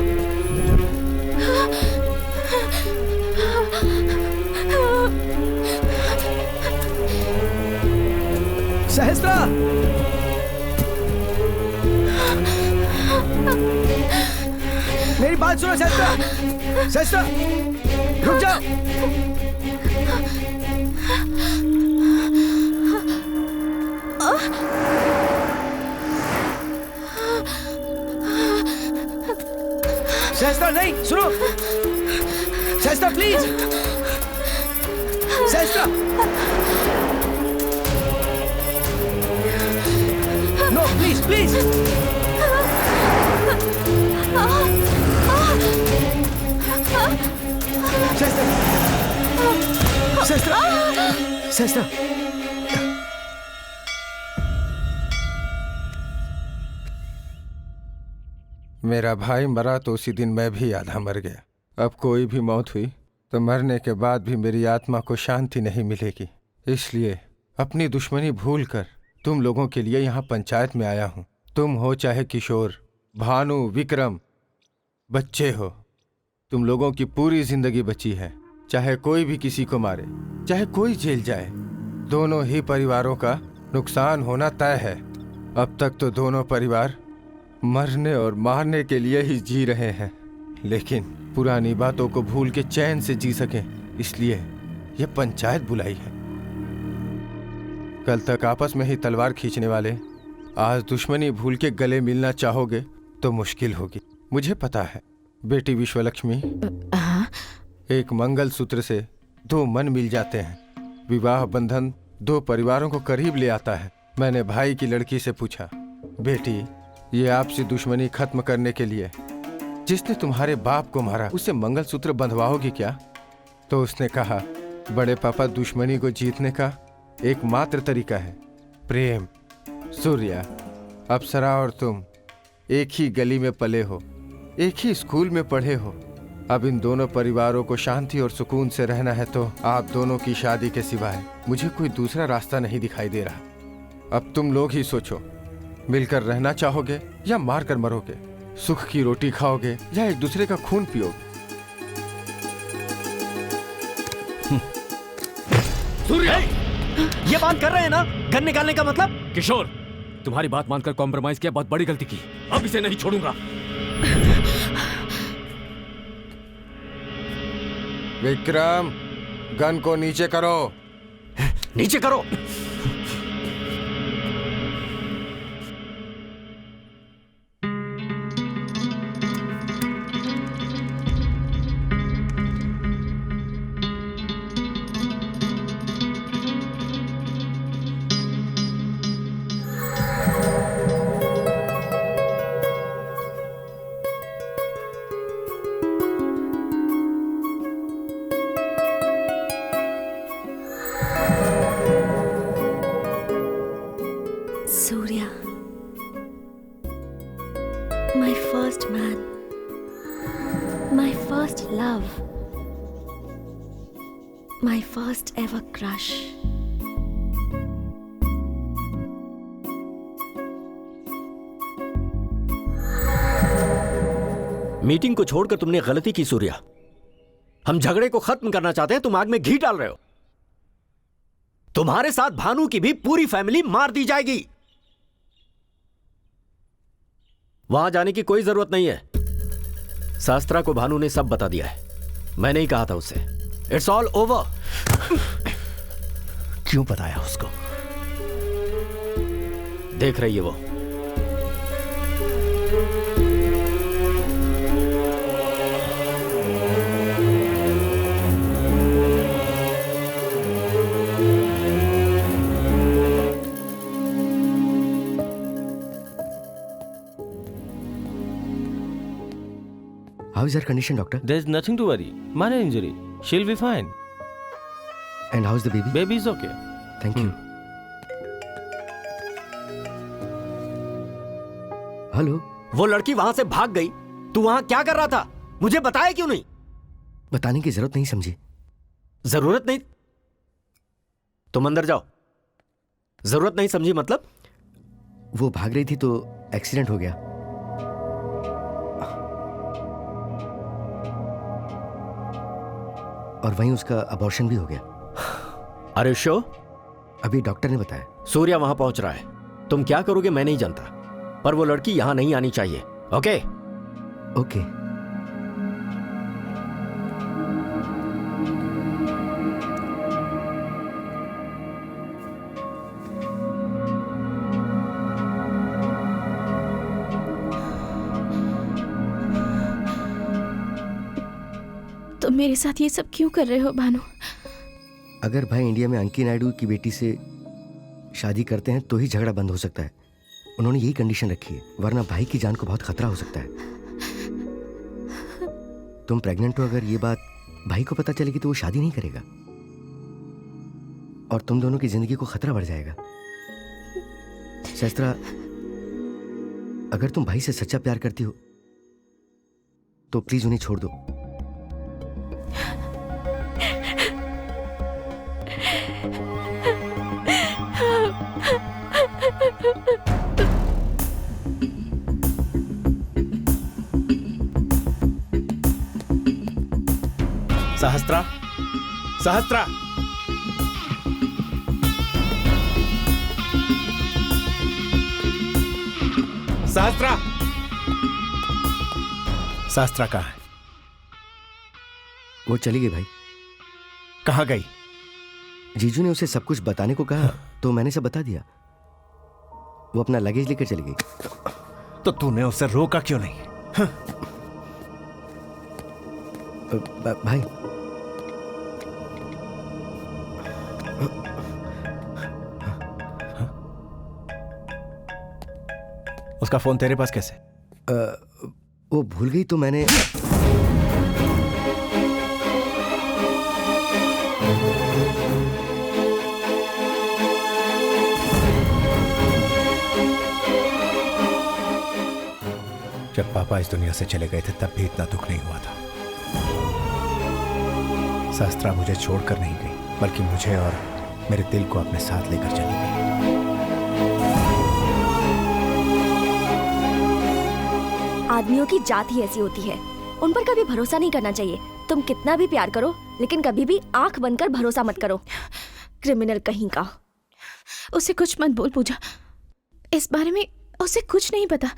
शाइस्ता, मेरी बात सुनो शाइस्ता। शाइस्ता रुक जाओ। शाइस्ता नहीं, सुनो। Shaista please. Shaista no please please. Shaista, Shaista, Shaista. मेरा भाई मरा तो उसी दिन मैं भी आधा मर गया। अब कोई भी मौत हुई तो मरने के बाद भी मेरी आत्मा को शांति नहीं मिलेगी। इसलिए अपनी दुश्मनी भूलकर तुम लोगों के लिए यहाँ पंचायत में आया हूँ। तुम हो चाहे किशोर, भानु, विक्रम, बच्चे हो, तुम लोगों की पूरी जिंदगी बची है। चाहे कोई भी किसी को मारे, चाहे कोई जेल जाए, दोनों ही परिवारों का नुकसान होना तय है। अब तक तो दोनों परिवार मरने और मारने के लिए ही जी रहे हैं, लेकिन पुरानी बातों को भूल के चैन से जी सकें, इसलिए यह पंचायत बुलाई है। कल तक आपस में ही तलवार खींचने वाले आज दुश्मनी भूल के गले मिलना चाहोगे तो मुश्किल होगी। मुझे पता है बेटी विश्वलक्ष्मी, एक मंगल सूत्र से दो मन मिल जाते हैं। विवाह बंधन दो परिवारों को करीब ले आता है। मैंने भाई की लड़की से पूछा, बेटी ये आपसी दुश्मनी खत्म करने के लिए जिसने तुम्हारे बाप को मारा उसे मंगलसूत्र बंधवाओगी क्या? तो उसने कहा, बड़े पापा दुश्मनी को जीतने का एकमात्र तरीका है प्रेम। सूर्या, अप्सरा और तुम एक ही गली में पले हो, एक ही स्कूल में पढ़े हो। अब इन दोनों परिवारों को शांति और सुकून से रहना है तो आप दोनों की शादी के सिवाय मुझे कोई दूसरा रास्ता नहीं दिखाई दे रहा। अब तुम लोग ही सोचो, मिलकर रहना चाहोगे या मार कर मरोगे? सुख की रोटी खाओगे या एक दूसरे का खून पियोगे? सूर्य, ये बात कर रहे हैं ना गन निकालने का मतलब? किशोर, तुम्हारी बात मानकर कॉम्प्रोमाइज किया, बहुत बड़ी गलती की। अब इसे नहीं छोड़ूंगा। विक्रम, गन को नीचे करो। नीचे करो। Surya, my first man, my first love, my first ever crush. Meeting को छोड़कर तुमने गलती की सूर्या। हम झगड़े को खत्म करना चाहते हैं, तुम आग में घी डाल रहे हो। तुम्हारे साथ भानु की भी पूरी फैमिली मार दी जाएगी। वहां जाने की कोई जरूरत नहीं है। शास्त्रा को भानु ने सब बता दिया है। मैंने ही कहा था उससे। It's all over. क्यों बताया उसको? देख रही है वो। How is her condition, doctor? There's nothing to worry. Minor injury. She'll be fine. And how's the baby? Baby is okay. Thank you. Hello. वो लड़की वहां से भाग गई, तू वहां क्या कर रहा था? मुझे बताया क्यों नहीं? बताने की जरूरत नहीं समझी। जरूरत नहीं? तुम अंदर जाओ। जरूरत नहीं समझी मतलब? वो भाग रही थी तो एक्सीडेंट हो गया। और वहीं उसका अबॉर्शन भी हो गया। अरे शो, अभी डॉक्टर ने बताया। सूर्या वहां पहुंच रहा है। तुम क्या करोगे मैं नहीं जानता, पर वो लड़की यहां नहीं आनी चाहिए। ओके? ओके। तुम मेरे साथ ये सब क्यों कर रहे हो भानु? अगर भाई इंडिया में अंकी नायडू की बेटी से शादी करते हैं तो ही झगड़ा बंद हो सकता है। उन्होंने यही कंडीशन रखी है, वरना भाई की जान को बहुत खतरा हो सकता है। तुम प्रेग्नेंट हो, अगर ये बात भाई को पता चलेगी तो वो शादी नहीं करेगा और तुम दोनों की जिंदगी को खतरा बढ़ जाएगा। शास्त्रा, अगर तुम भाई से सच्चा प्यार करती हो तो प्लीज उन्हें छोड़ दो। सहस्त्रा, सहस्त्रा, सहस्त्रा, शास्त्रा कहाँ है? वो चली गई भाई। कहाँ गई? जीजू ने उसे सब कुछ बताने को कहा तो मैंने सब बता दिया। वो अपना लगेज लेकर चली गई। तो तूने उसे रोका क्यों नहीं? भाई उसका फोन तेरे पास कैसे? वो भूल गई तो मैंने जब पापा इस दुनिया से चले गए थे तब भी इतना दुख नहीं हुआ था। शास्त्रा मुझे छोड़कर नहीं गई, बल्कि मुझे और मेरे दिल को अपने साथ लेकर चली गई। आदमियों की जात ही ऐसी होती है, उन पर कभी भरोसा नहीं करना चाहिए। तुम कितना भी प्यार करो, लेकिन कभी भी आंख बंद कर भरोसा मत करो। क्रिमिनल कहीं का। उसे कुछ मत बोल पूजा, इस बारे में उसे कुछ नहीं पता।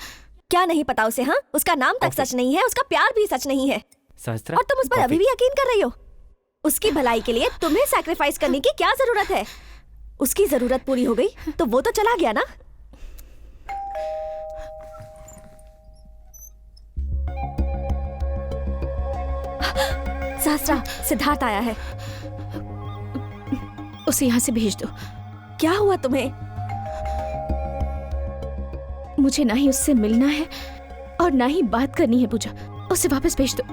क्या नहीं पता उसे? हाँ, उसका नाम तक सच नहीं है, उसका प्यार भी सच नहीं है, शास्त्रा, और तुम उस पर अभी भी यकीन कर रही हो। उसकी भलाई के लिए तुम्हें सैक्रिफाइस करने की क्या जरूरत है? उसकी जरूरत पूरी हो गई तो वो तो चला गया ना। शास्त्रा, सिद्धार्थ आया है। उसे यहाँ से भेज दो। क्या हुआ तुम्हें? मुझे ना ही उससे मिलना है और ना ही बात करनी है पूजा। उसे वापस भेज दो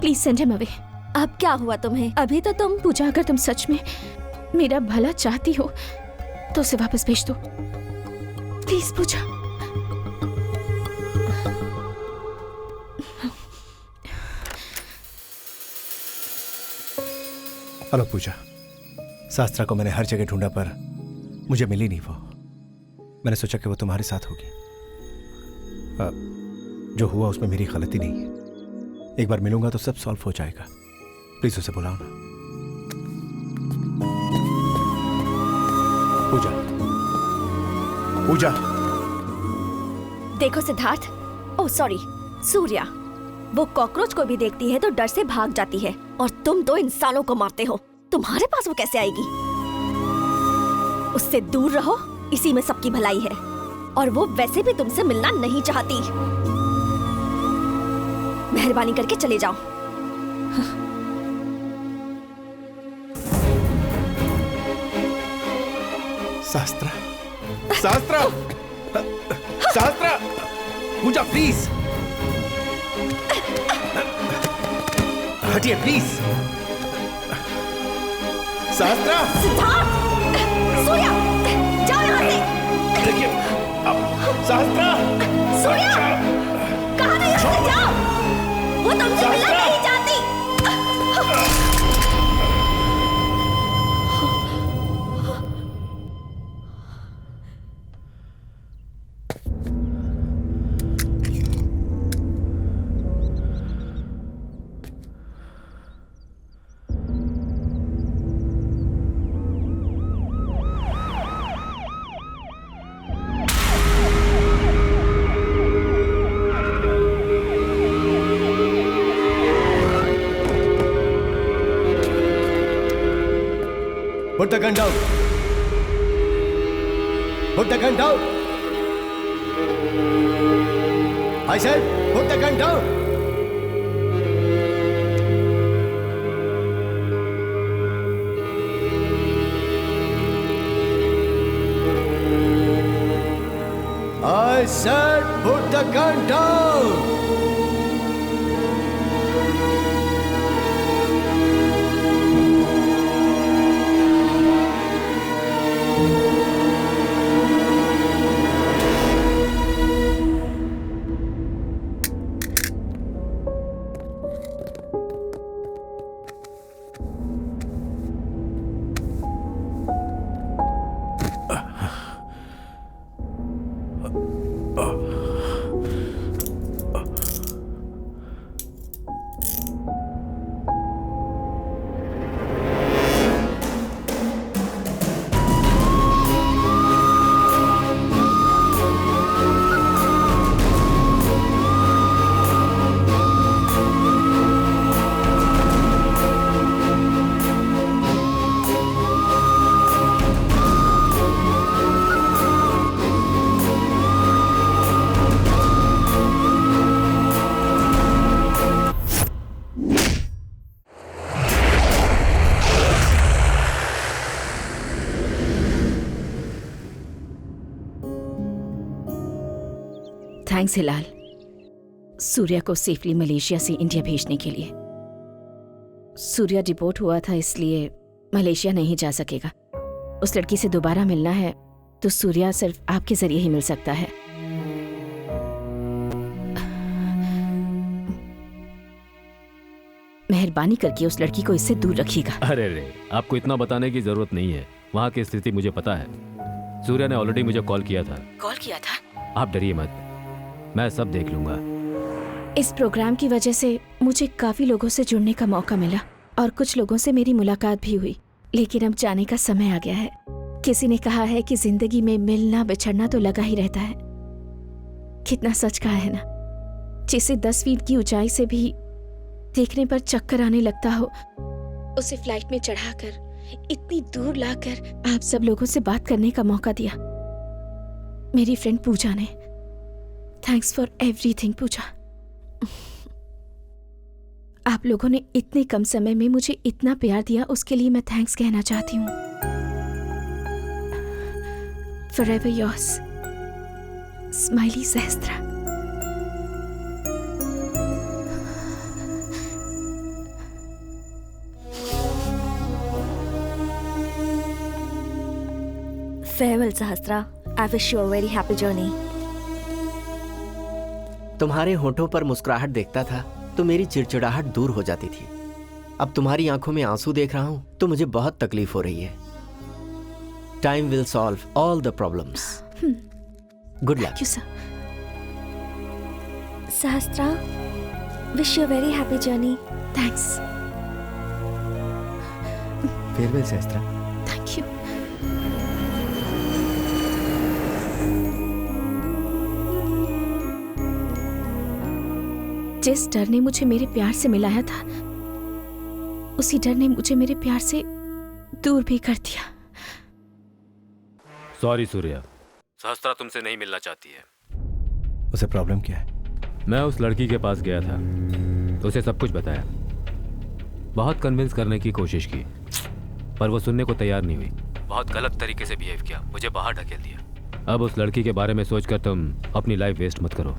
प्लीज, सेंड हिम अवे। अब क्या हुआ तुम्हें? अभी तो तुम पूजा, अगर तुम सच में मेरा भला चाहती हो तो उसे वापस भेज दो प्लीज पूजा। हेलो पूजा, शास्त्रा को मैंने हर जगह ढूंढा पर मुझे मिली नहीं वो। मैंने सोचा कि वो तुम्हारे साथ होगी। जो हुआ उसमें मेरी गलती नहीं है। एक बार मिलूंगा तो सब सॉल्व हो जाएगा। प्लीज उसे बुलाओ ना। पूजा, पूजा। देखो सिद्धार्थ, ओह सॉरी सूर्या, वो कॉकरोच को भी देखती है तो डर से भाग जाती है, और तुम दो इंसानों को मारते हो। तुम्हारे पास वो कैसे आएगी? उससे दूर रहो, इसी में सबकी भलाई है। और वो वैसे भी तुमसे मिलना नहीं चाहती। मेहरबानी करके चले जाओ। शास्त्रा, शास्त्रा, शास्त्रा, पूजा प्लीज हटिए प्लीज। शास्त्रा, सिद्धार्थ, सूर्या, जाओ यहाँ से। देखिए, शास्त्रा, सूर्या, कहाँ नहीं जाते? जाओ, वो तुमसे मिलना नहीं चाहती। Put the gun down. Put the gun down. I said, put the gun down. I said, put the gun down. Thanks Hilal, Surya को सेफली मलेशिया से इंडिया भेजने के लिए। सूर्या डिपोर्ट हुआ था इसलिए मलेशिया नहीं जा सकेगा। उस लड़की से दोबारा मिलना है तो सूर्या सिर्फ आपके जरिए ही मिल सकता है। मेहरबानी करके उस लड़की को इससे दूर रखिएगा। अरे रे, आपको इतना बताने की जरूरत नहीं है, वहाँ की स्थिति मुझे पता है। सूर्या ने ऑलरेडी मुझे कॉल किया था। कॉल किया था? आप डरिए मत, मैं सब देख लूंगा। इस प्रोग्राम की वजह से मुझे काफी लोगों से जुड़ने का मौका मिला और कुछ लोगों से मेरी मुलाकात भी हुई, लेकिन अब जाने का समय आ गया है। किसी ने कहा है कि जिंदगी में मिलना बिछड़ना तो लगा ही रहता है। कितना सच कहा है ना। जिसे 10 फीट की ऊंचाई से भी देखने पर चक्कर आने लगता हो, उसे फ्लाइट में चढ़ाकर इतनी दूर लाकर आप सब लोगों से बात करने का मौका दिया। मेरी फ्रेंड पूजा ने। थैंक्स फॉर एवरीथिंग पूजा। आप लोगों ने इतने कम समय में मुझे इतना प्यार दिया, उसके लिए मैं थैंक्स कहना चाहती हूँ। Forever yours, Smiley सहस्त्रा। Farewell, सहस्त्रा। I wish you a very happy journey. तुम्हारे होठों पर मुस्कुराहट देखता था तो मेरी चिड़चिड़ाहट दूर हो जाती थी। अब तुम्हारी आंखों में आंसू देख रहा हूं तो मुझे बहुत तकलीफ हो रही है। Time will solve all the problems. Good luck. Thank you, sir. Sahastra, wish you a very happy journey. Thanks. Farewell Sahastra. Thank you. जिस डर ने मुझे मेरे प्यार से मिलाया था, उसी डर ने मुझे मेरे प्यार से दूर भी कर दिया। सॉरी सूर्या, सहस्त्रा तुमसे नहीं मिलना चाहती है। उसे प्रॉब्लम क्या है? मैं उस लड़की के पास गया था, उसे सब कुछ बताया, बहुत कन्विंस करने की कोशिश की, पर वो सुनने को तैयार नहीं हुई। बहुत गलत तरीके से बिहेव किया, मुझे बाहर ढकेल दिया। अब उस लड़की के बारे में सोचकर तुम अपनी लाइफ वेस्ट मत करो।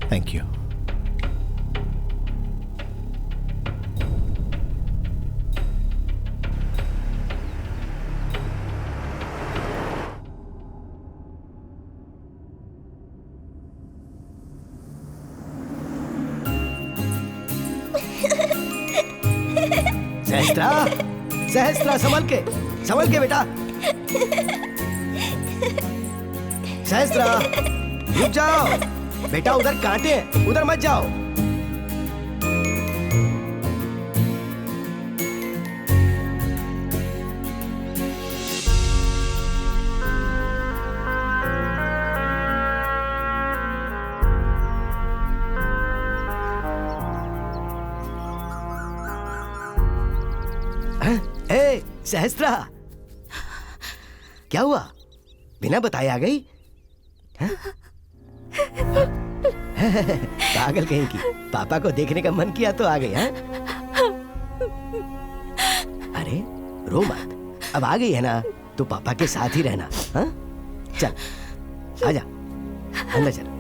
Thank you. सहस्त्रा, सहस्त्रा संभल के बेटा। सहस्त्रा रुक जाओ बेटा, उधर कांटे हैं, उधर मत जाओ। ए सहस्त्रा, क्या हुआ? बिना बताए आ गई? पागल कहीं की, पापा को देखने का मन किया तो आ गई। हाँ? अरे रो मत, अब आ गई है ना तो पापा के साथ ही रहना। हाँ? चल आजा, अंदर चल।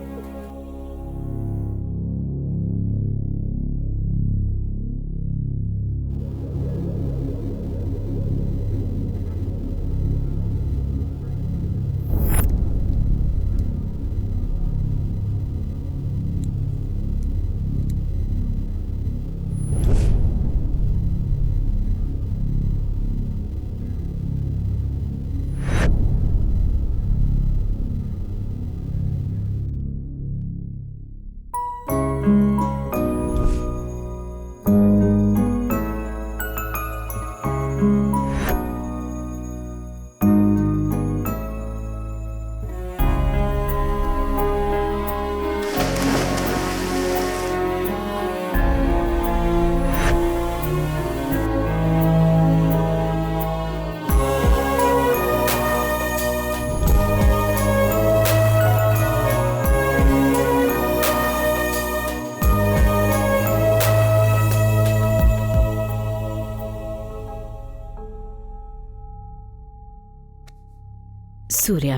सूर्या,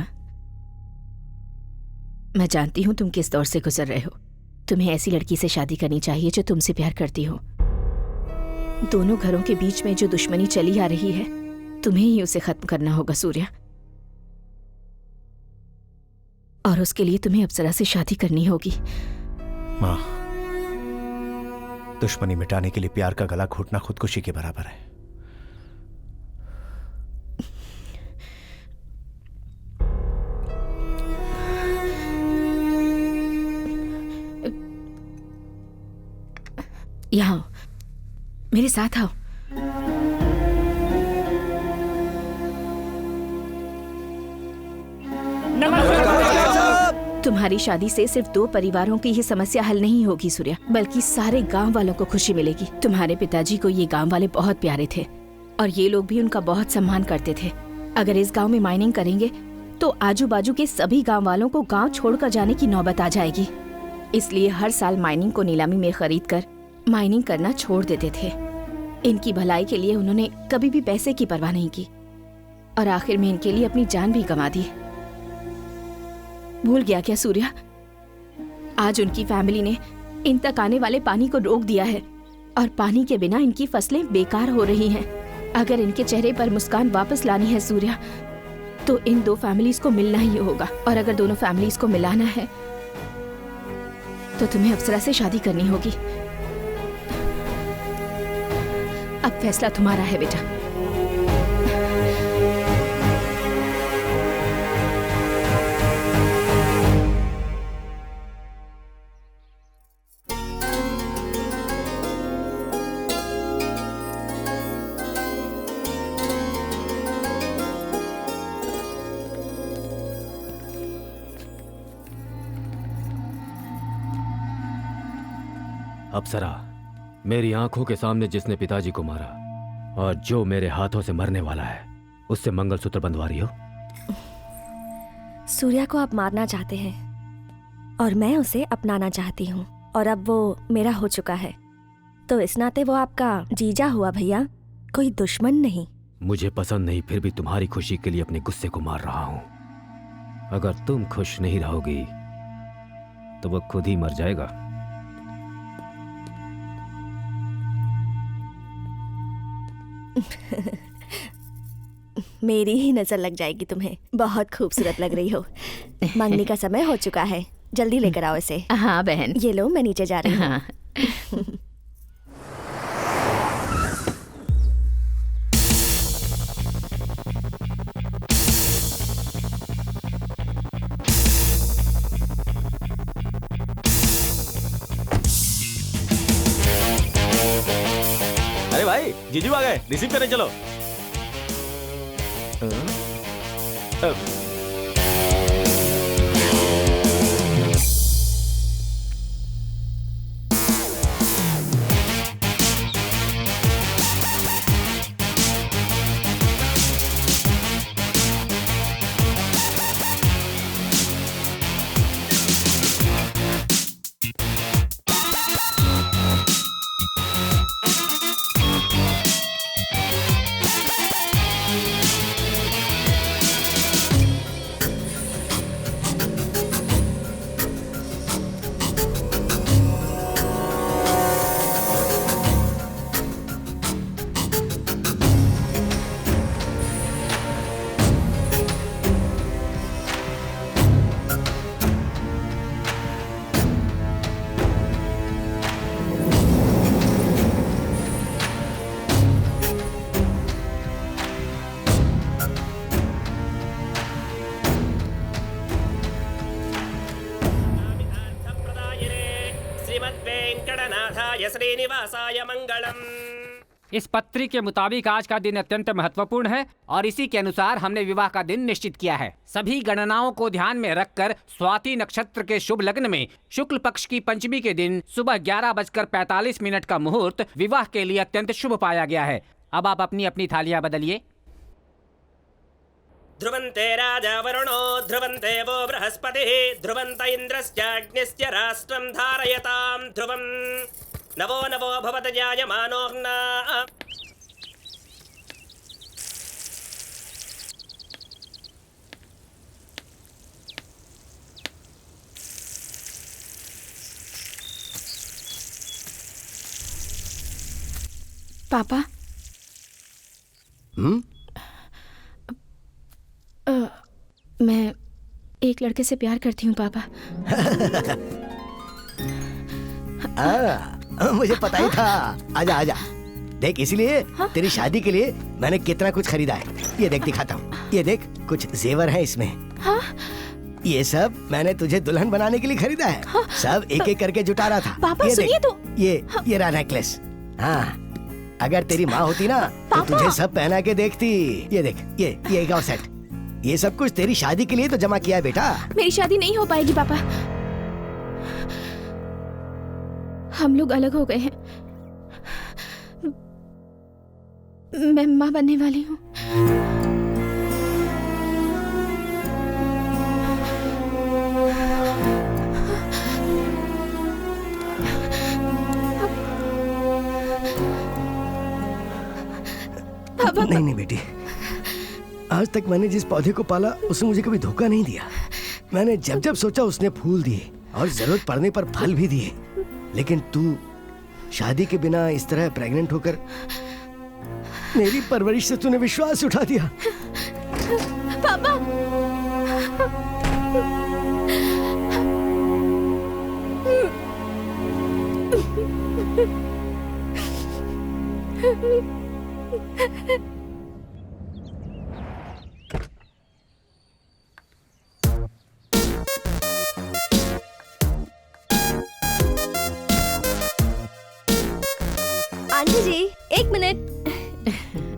मैं जानती हूँ तुम किस दौर से गुजर रहे हो। तुम्हें ऐसी लड़की से शादी करनी चाहिए जो तुमसे प्यार करती हो। दोनों घरों के बीच में जो दुश्मनी चली आ रही है, तुम्हें ही उसे खत्म करना होगा सूर्या। और उसके लिए तुम्हें अप्सरा से शादी करनी होगी। माँ, दुश्मनी मिटाने के लिए प्यार का गला घोटना खुदकुशी के बराबर है। यहाँ आओ, मेरे साथ आओ। तुम्हारी शादी से सिर्फ 2 परिवारों की ही समस्या हल नहीं होगी सूर्या, बल्कि सारे गांव वालों को खुशी मिलेगी। तुम्हारे पिताजी को ये गांव वाले बहुत प्यारे थे और ये लोग भी उनका बहुत सम्मान करते थे। अगर इस गांव में माइनिंग करेंगे तो आजू बाजू के सभी गांव वालों को गांव छोड़कर जाने की नौबत आ जाएगी। इसलिए हर साल माइनिंग को नीलामी में खरीद कर माइनिंग करना छोड़ देते थे। इनकी भलाई के लिए उन्होंने कभी भी पैसे की परवाह नहीं की और आखिर में इनके लिए अपनी जान भी गंवा दी। भूल गया क्या सूर्या? आज उनकी फैमिली ने इन तक आने वाले पानी को रोक दिया है और पानी के बिना इनकी फसलें बेकार हो रही हैं। अगर इनके चेहरे पर मुस्कान वापस लानी है सूर्या, तो इन 2 फैमिलीज को मिलना ही होगा। और अगर दोनों फैमिलीज को मिलाना है तो तुम्हें अप्सरा से शादी करनी होगी। अब फैसला तुम्हारा है बेटा। अप्सरा, मेरी आंखों के सामने जिसने पिताजी को मारा और जो मेरे हाथों से मरने वाला है, उससे मंगलसूत्र बंधवा रही हो। सूर्या को आप मारना चाहते हैं और मैं उसे अपनाना चाहती हूँ, और अब वो मेरा हो चुका है, तो इस नाते वो आपका जीजा हुआ भैया, कोई दुश्मन नहीं। मुझे पसंद नहीं, फिर भी तुम्हारी खुशी के लिए अपने गुस्से को मार रहा हूं। अगर तुम खुश नहीं रहोगी तो वो खुद ही मर जाएगा। मेरी ही नजर लग जाएगी तुम्हें। बहुत खूबसूरत लग रही हो। मंगनी का समय हो चुका है, जल्दी लेकर आओ इसे। हाँ बहन। ये लो, मैं नीचे जा रही हूँ। हाँ। अरे भाई, जीजू आ गए, रिसीव करने चलो। श्रीनिवासाय मंगलम। इस पत्री के मुताबिक आज का दिन अत्यंत महत्वपूर्ण है और इसी के अनुसार हमने विवाह का दिन निश्चित किया है। सभी गणनाओं को ध्यान में रखकर स्वाति नक्षत्र के शुभ लग्न में शुक्ल पक्ष की पंचमी के दिन सुबह 11:45 का मुहूर्त विवाह के लिए अत्यंत शुभ पाया गया है। अब आप अपनी अपनी थालियां बदलिए। ध्रुवन्ते राजा वरुणो ध्रुवन्ते वो बृहस्पतिः ध्रुवन्त इन्द्रश्चाग्निश्च राष्ट्रं धारयतां ध्रुवम् नवो नवो भवत जायमानोऽग्ना। पापा मैं एक लड़के से प्यार करती हूँ पापा। मुझे पता ही था। आजा आजा, देख इसलिए तेरी शादी के लिए मैंने कितना कुछ खरीदा है। ये देख, दिखाता हूँ। ये देख, कुछ जेवर है इसमें। हाँ? ये सब मैंने तुझे दुल्हन बनाने के लिए खरीदा है। हाँ? सब एक एक करके जुटा रहा था। पापा सुनिए तो। ये रहा नेकलेस। हाँ, अगर तेरी माँ होती ना तो तुझे सब पहना के देखती। ये देख, ये एक और सेट। ये सब कुछ तेरी शादी के लिए तो जमा किया है बेटा। मेरी शादी नहीं हो पाएगी पापा। हम लोग अलग हो गए हैं। मैं माँ बनने वाली हूँ। नहीं बेटी, आज तक मैंने जिस पौधे को पाला उसने मुझे कभी धोखा नहीं दिया। मैंने जब जब सोचा उसने फूल दिए और जरूरत पड़ने पर फल भी दिए। लेकिन तू शादी के बिना इस तरह प्रेग्नेंट होकर मेरी परवरिश से तूने विश्वास उठा दिया। पापा आंटी जी, एक मिनट।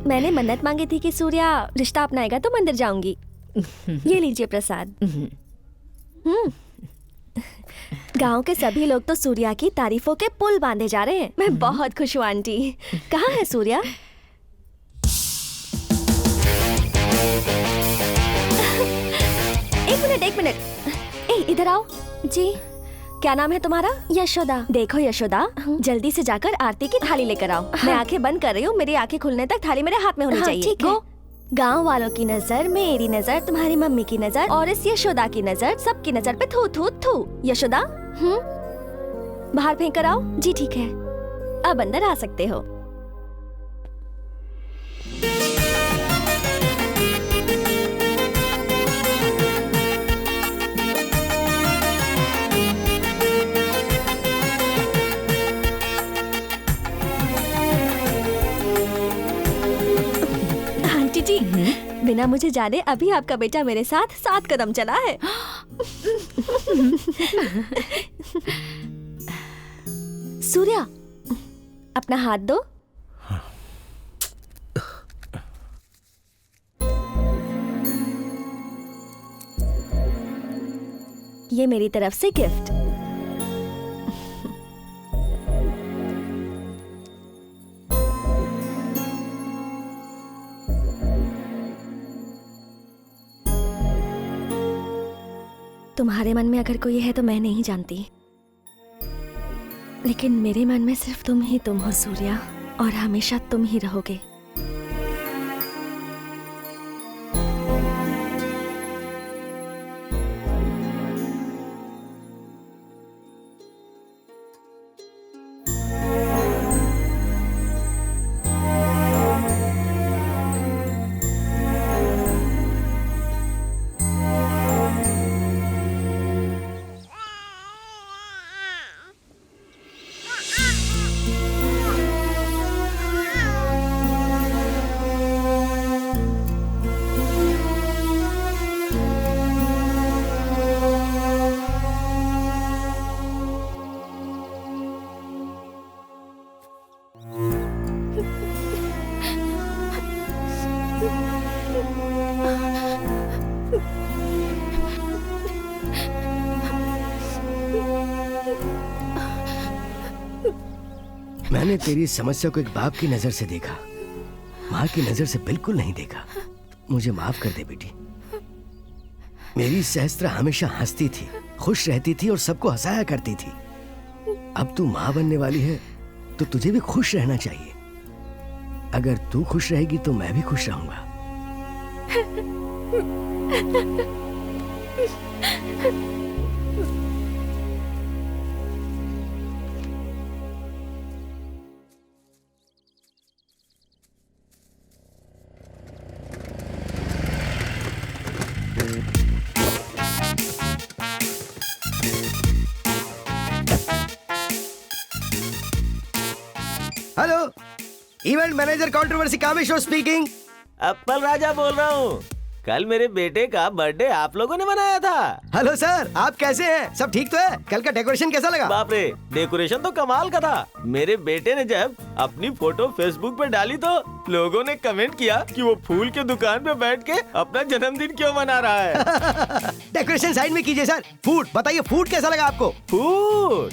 मैंने मन्नत मांगी थी कि सूर्या रिश्ता अपनाएगा तो मंदिर जाऊंगी। ये लीजिए प्रसाद। गांव के सभी लोग तो सूर्या की तारीफों के पुल बांधे जा रहे हैं। मैं बहुत खुश हूँ आंटी। कहाँ है सूर्या? एक मिनट। ए, इधर आओ। जी, क्या नाम है तुम्हारा? यशोदा। देखो यशोदा, जल्दी से जाकर आरती की थाली लेकर आओ। मैं आंखें बंद कर रही हूँ, मेरी आंखें खुलने तक थाली मेरे हाथ में होनी चाहिए। ठीक है। गांव वालों की नजर, मेरी नजर, तुम्हारी मम्मी की नजर और इस यशोदा की नजर, सबकी नजर पे थू थू थू। यशोदा, बाहर फेंक कर आओ। जी ठीक है, अब अंदर आ सकते हो। जी, बिना मुझे जाने अभी आपका बेटा मेरे साथ 7 कदम चला है। सूर्या, अपना हाथ दो। ये मेरी तरफ से गिफ्ट। तुम्हारे मन में अगर कोई है तो मैं नहीं जानती, लेकिन मेरे मन में सिर्फ तुम ही तुम हो सूर्या, और हमेशा तुम ही रहोगे। मैंने तेरी समस्या को एक बाप की नजर से देखा, माँ की नजर से बिल्कुल नहीं देखा। मुझे माफ कर दे बेटी। मेरी सहस्त्र हमेशा हंसती थी, खुश रहती थी और सबको हंसाया करती थी। अब तू माँ बनने वाली है तो तुझे भी खुश रहना चाहिए। अगर तू खुश रहेगी तो मैं भी खुश रहूंगा। Event manager controversy Kameshwar speaking. Appal Raja बोल रहा हूँ। कल मेरे बेटे का बर्थडे आप लोगों ने मनाया था। हेलो सर, आप कैसे हैं? सब ठीक तो है? कल का डेकोरेशन कैसा लगा? बाप रे, डेकोरेशन तो कमाल का था। मेरे बेटे ने जब अपनी फोटो फेसबुक पे डाली तो लोगों ने कमेंट किया कि वो फूल के दुकान पे बैठ के अपना जन्मदिन क्यों मना रहा है। डेकोरेशन साइड में कीजिए सर। फूड बताइए, फूड कैसा लगा आपको? फूड,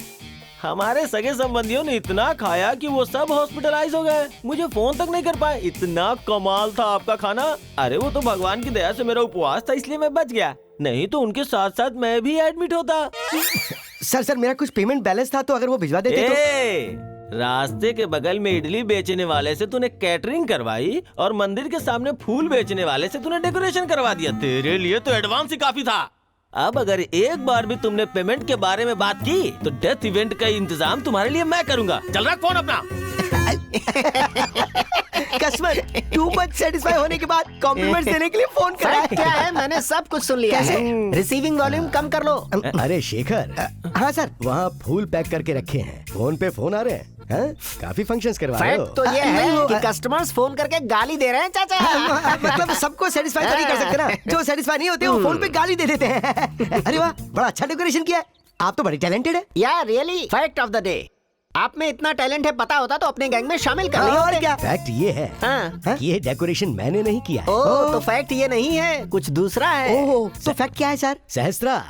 हमारे सगे संबंधियों ने इतना खाया कि वो सब हॉस्पिटलाइज हो गए। मुझे फोन तक नहीं कर पाए, इतना कमाल था आपका खाना। अरे वो तो भगवान की दया से मेरा उपवास था इसलिए मैं बच गया, नहीं तो उनके साथ साथ मैं भी एडमिट होता। सर मेरा कुछ पेमेंट बैलेंस था तो अगर वो भिजवा देते तो। रास्ते के बगल में इडली बेचने वाले से तूने कैटरिंग करवाई और मंदिर के सामने फूल बेचने वाले से तूने डेकोरेशन करवा दिया। तेरे लिए तो एडवांस ही काफी था। अब अगर एक बार भी तुमने पेमेंट के बारे में बात की तो डेथ इवेंट का इंतजाम तुम्हारे लिए मैं करूंगा। चल रहा फोन अपना। कस्टमर टू मच सेटिस्फाई होने के बाद कॉम्प्लीमेंट्स देने के लिए फोन कर रहा है। क्या है, मैंने सब कुछ सुन लिया है। रिसीविंग वॉल्यूम कम कर लो। अरे शेखर, हाँ सर, वहाँ फूल पैक करके रखे हैं, फोन पे फोन आ रहे हैं। काफी फंक्शंस करवा रहे हो। फैक्ट तो ये है कि कस्टमर्स फोन करके गाली दे रहे हैं चाचा। मतलब सबको सेटिस्फाई तो नहीं कर सकते ना, जो सेटिस्फाई नहीं होते वो फोन पे गाली दे देते हैं। अरे वाह, बड़ा अच्छा डेकोरेशन किया है, आप तो बड़ी टैलेंटेड है। यार really, fact of the day, आप में इतना टैलेंट है पता होता तो अपने गैंग में शामिल कर लिया। और क्या? फैक्ट ये है कि ये डेकोरेशन मैंने नहीं किया है। ओह, तो फैक्ट ये नहीं है, कुछ दूसरा है। ओह, तो फैक्ट क्या है सर? सहस्त्रा,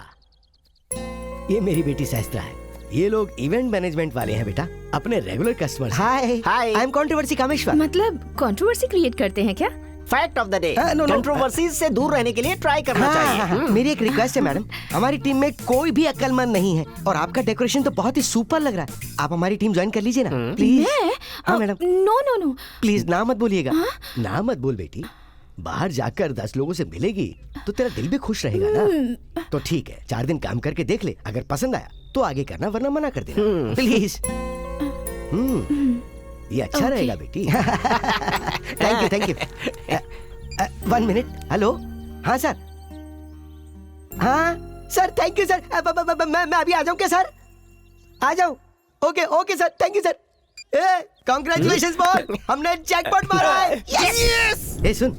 ये मेरी बेटी सहस्त्रा है। ये लोग इवेंट मैनेजमेंट वाले हैं बेटा, अपने regular customers. Hi I am controversy Kameshwar. मतलब कंट्रोवर्सी क्रिएट करते हैं क्या? Fact of the day, no, controversies से दूर रहने के लिए ट्राई करना चाहिए। मेरी एक रिक्वेस्ट है मैडम, हमारी टीम में कोई भी अक्लमंद नहीं है और आपका डेकोरेशन तो बहुत ही सुपर लग रहा है। आप हमारी टीम ज्वाइन कर लीजिए ना प्लीज। हाँ madam. No no no please, ना मत बोलिएगा। ना मत बोल बेटी, बाहर जाकर 10 लोगों से मिलेगी तो तेरा दिल भी खुश रहेगा ना। तो ठीक है, 4 दिन काम करके देख ले, अगर पसंद आया तो आगे करना, वरना मना कर देना प्लीज। ये अच्छा रहेगा बेटी। Thank you. 1 मिनट। हेलो, हाँ सर। हाँ सर, थैंक यू सर। मैं अभी आ जाऊँ क्या सर? आ जाऊँ? Okay sir, thank you sir. Congratulations boy, हमने जैकपॉट मारा है। यस। सुन,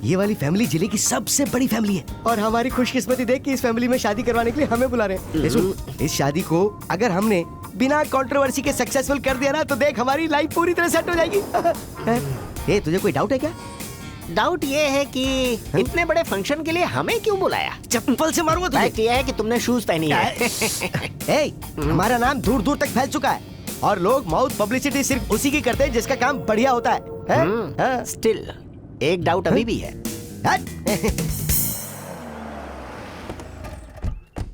ये वाली फैमिली जिले की सबसे बड़ी फैमिली है और हमारी खुशकिस्मती देख के इस फैमिली में शादी करवाने के लिए हमें बुला रहे हैं। सुन, इस शादी को अगर हमने बिना कंट्रोवर्सी के सक्सेसफुल कर दिया ना तो देख हमारी लाइफ पूरी तरह सेट हो जाएगी। तुझे कोई डाउट है क्या? डाउट ये है कि इतने बड़े फंक्शन के लिए हमें क्यों बुलाया? चप्पल से मारूंगा तुझे। फैक्ट ये है कि तुमने शूज पहनी है। हमारा नाम दूर दूर तक फैल चुका है और लोग माउथ पब्लिसिटी सिर्फ उसी की करते हैं जिसका काम बढ़िया होता है। स्टिल एक डाउट अभी भी है।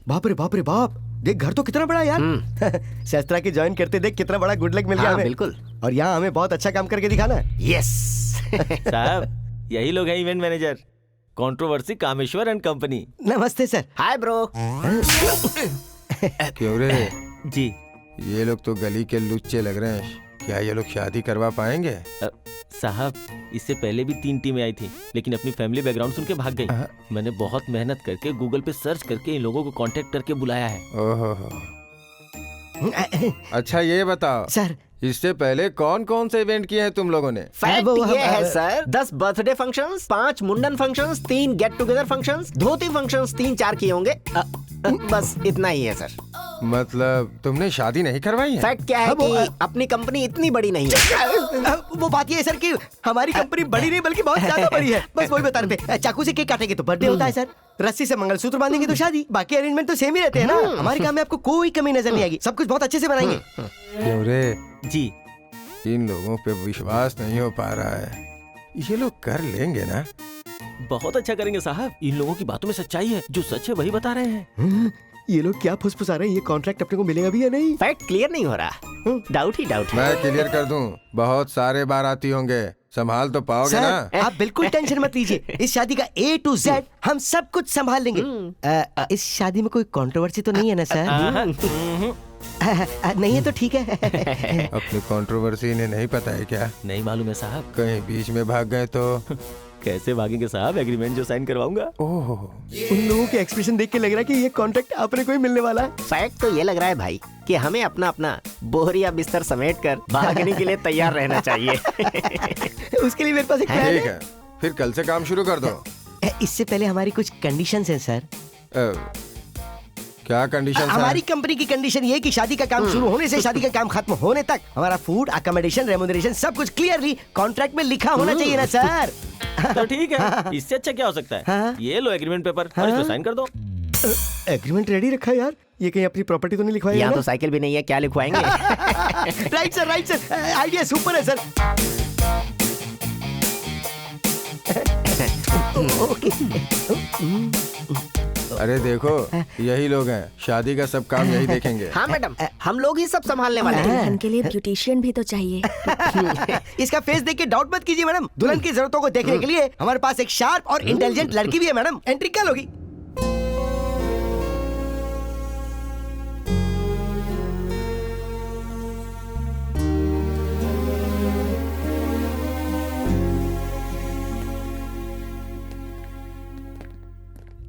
बाप रे बाप, देख घर तो कितना बड़ा है यार। सहस्त्रा के ज्वाइन करते देख कितना बड़ा गुड लक मिल गया हमें। बिल्कुल। और यहाँ हमें बहुत अच्छा काम करके दिखाना है। यस। साहब, यही लोग हैं event manager, controversy Kameshwar and company. नमस्ते सर। Hi bro. क्यों रे, जी ये लोग तो गली के लुच्चे लग रहे हैं, क्या ये लोग शादी करवा पाएंगे? साहब, इससे पहले भी 3 टीमें आई थी लेकिन अपनी फैमिली बैकग्राउंड सुन के भाग गई। मैंने बहुत मेहनत करके गूगल पे सर्च करके इन लोगों को कांटेक्ट करके बुलाया है। ओहो। अच्छा ये बताओ सर, इससे पहले कौन कौन से इवेंट किए हैं तुम लोगों ने? फैक्ट ये है सर, 10 बर्थडे फंक्शंस, 5 मुंडन फंक्शंस, 3 गेट टुगेदर फंक्शंस, धोती फंक्शंस 3-4 किए होंगे। बस इतना ही है सर। मतलब तुमने शादी नहीं करवाई है? फैक्ट क्या है कि अपनी कंपनी इतनी बड़ी नहीं है। वो बात ये है सर कि हमारी कंपनी बड़ी नहीं बल्कि बहुत ज्यादा बड़ी है। बस वही बता रहे थे, चाकू से केक काटेंगे तो बर्थडे होता है सर, रस्सी से मंगलसूत्र बांधेंगे तो शादी, बाकी अरेंजमेंट तो सेम ही रहते हैं ना। हमारे काम में आपको कोई कमी नजर नहीं आएगी, सब कुछ बहुत अच्छे से बनाएंगे। क्यों रे, जी इन लोगों पे विश्वास नहीं हो पा रहा है, ये लोग कर लेंगे ना? बहुत अच्छा करेंगे साहब, इन लोगों की बातों में सच्चाई है, जो सच है वही बता रहे हैं। ये लोग क्या फुसफुसा रहे हैं, ये कॉन्ट्रैक्ट अपने को मिलेगा भी या नहीं? फैक्ट क्लियर नहीं हो रहा, डाउट ही डाउट है। मैं क्लियर कर दूं, बहुत सारे बार आती होंगे, संभाल तो पाओगे ना? आप बिल्कुल टेंशन मत लीजिए, इस शादी का A to Z हम सब कुछ संभाल लेंगे। इस शादी में कोई कंट्रोवर्सी तो नहीं है ना सर? नहीं है तो ठीक है। अपनी कंट्रोवर्सी इन्हें नहीं पता है क्या? नहीं मालूम है साहब। कहीं बीच में भाग गए तो? कैसे भागेंगे साहब, एग्रीमेंट जो साइन करवाऊंगा। ओह, उन लोगों के एक्सप्रेशन देख के लग रहा है कि ये कॉन्ट्रैक्ट अपने को ही मिलने वाला है। फैक्ट तो ये लग रहा है भाई कि हमें अपना अपना बोरिया बिस्तर समेट कर भागने के लिए तैयार रहना चाहिए। उसके लिए मेरे पास एक प्लान ठीक है, फिर कल से काम शुरू कर दो। इससे पहले हमारी कुछ कंडीशंस हैं सर। क्या कंडीशन? हमारी कंपनी की कंडीशन ये है कि शादी का काम शुरू होने से शादी का काम खत्म होने तक हमारा फूड, अकोमोडेशन, रेम्यूनरेशन सब कुछ क्लियरली कॉन्ट्रैक्ट में लिखा होना चाहिए ना सर। तो ठीक है, इससे अच्छा क्या हो सकता है? हाँ? ये लो एग्रीमेंट पेपर और इसको साइन कर दो। एग्रीमेंट रेडी रखा है यार, ये कहीं अपनी प्रॉपर्टी तो नहीं लिखवाएगा? यहाँ तो साइकिल भी नहीं है, क्या लिखवाएंगे? Right sir, right sir, idea super है सर। अरे देखो, यही लोग हैं, शादी का सब काम यही देखेंगे। हाँ मैडम, हम लोग ही सब संभालने वाले हैं। दुल्हन के लिए ब्यूटिशियन भी तो चाहिए। इसका फेस देख के डाउट मत कीजिए मैडम, दुल्हन की जरूरतों को देखने के लिए हमारे पास एक शार्प और इंटेलिजेंट लड़की भी है मैडम। एंट्री क्या लोगी?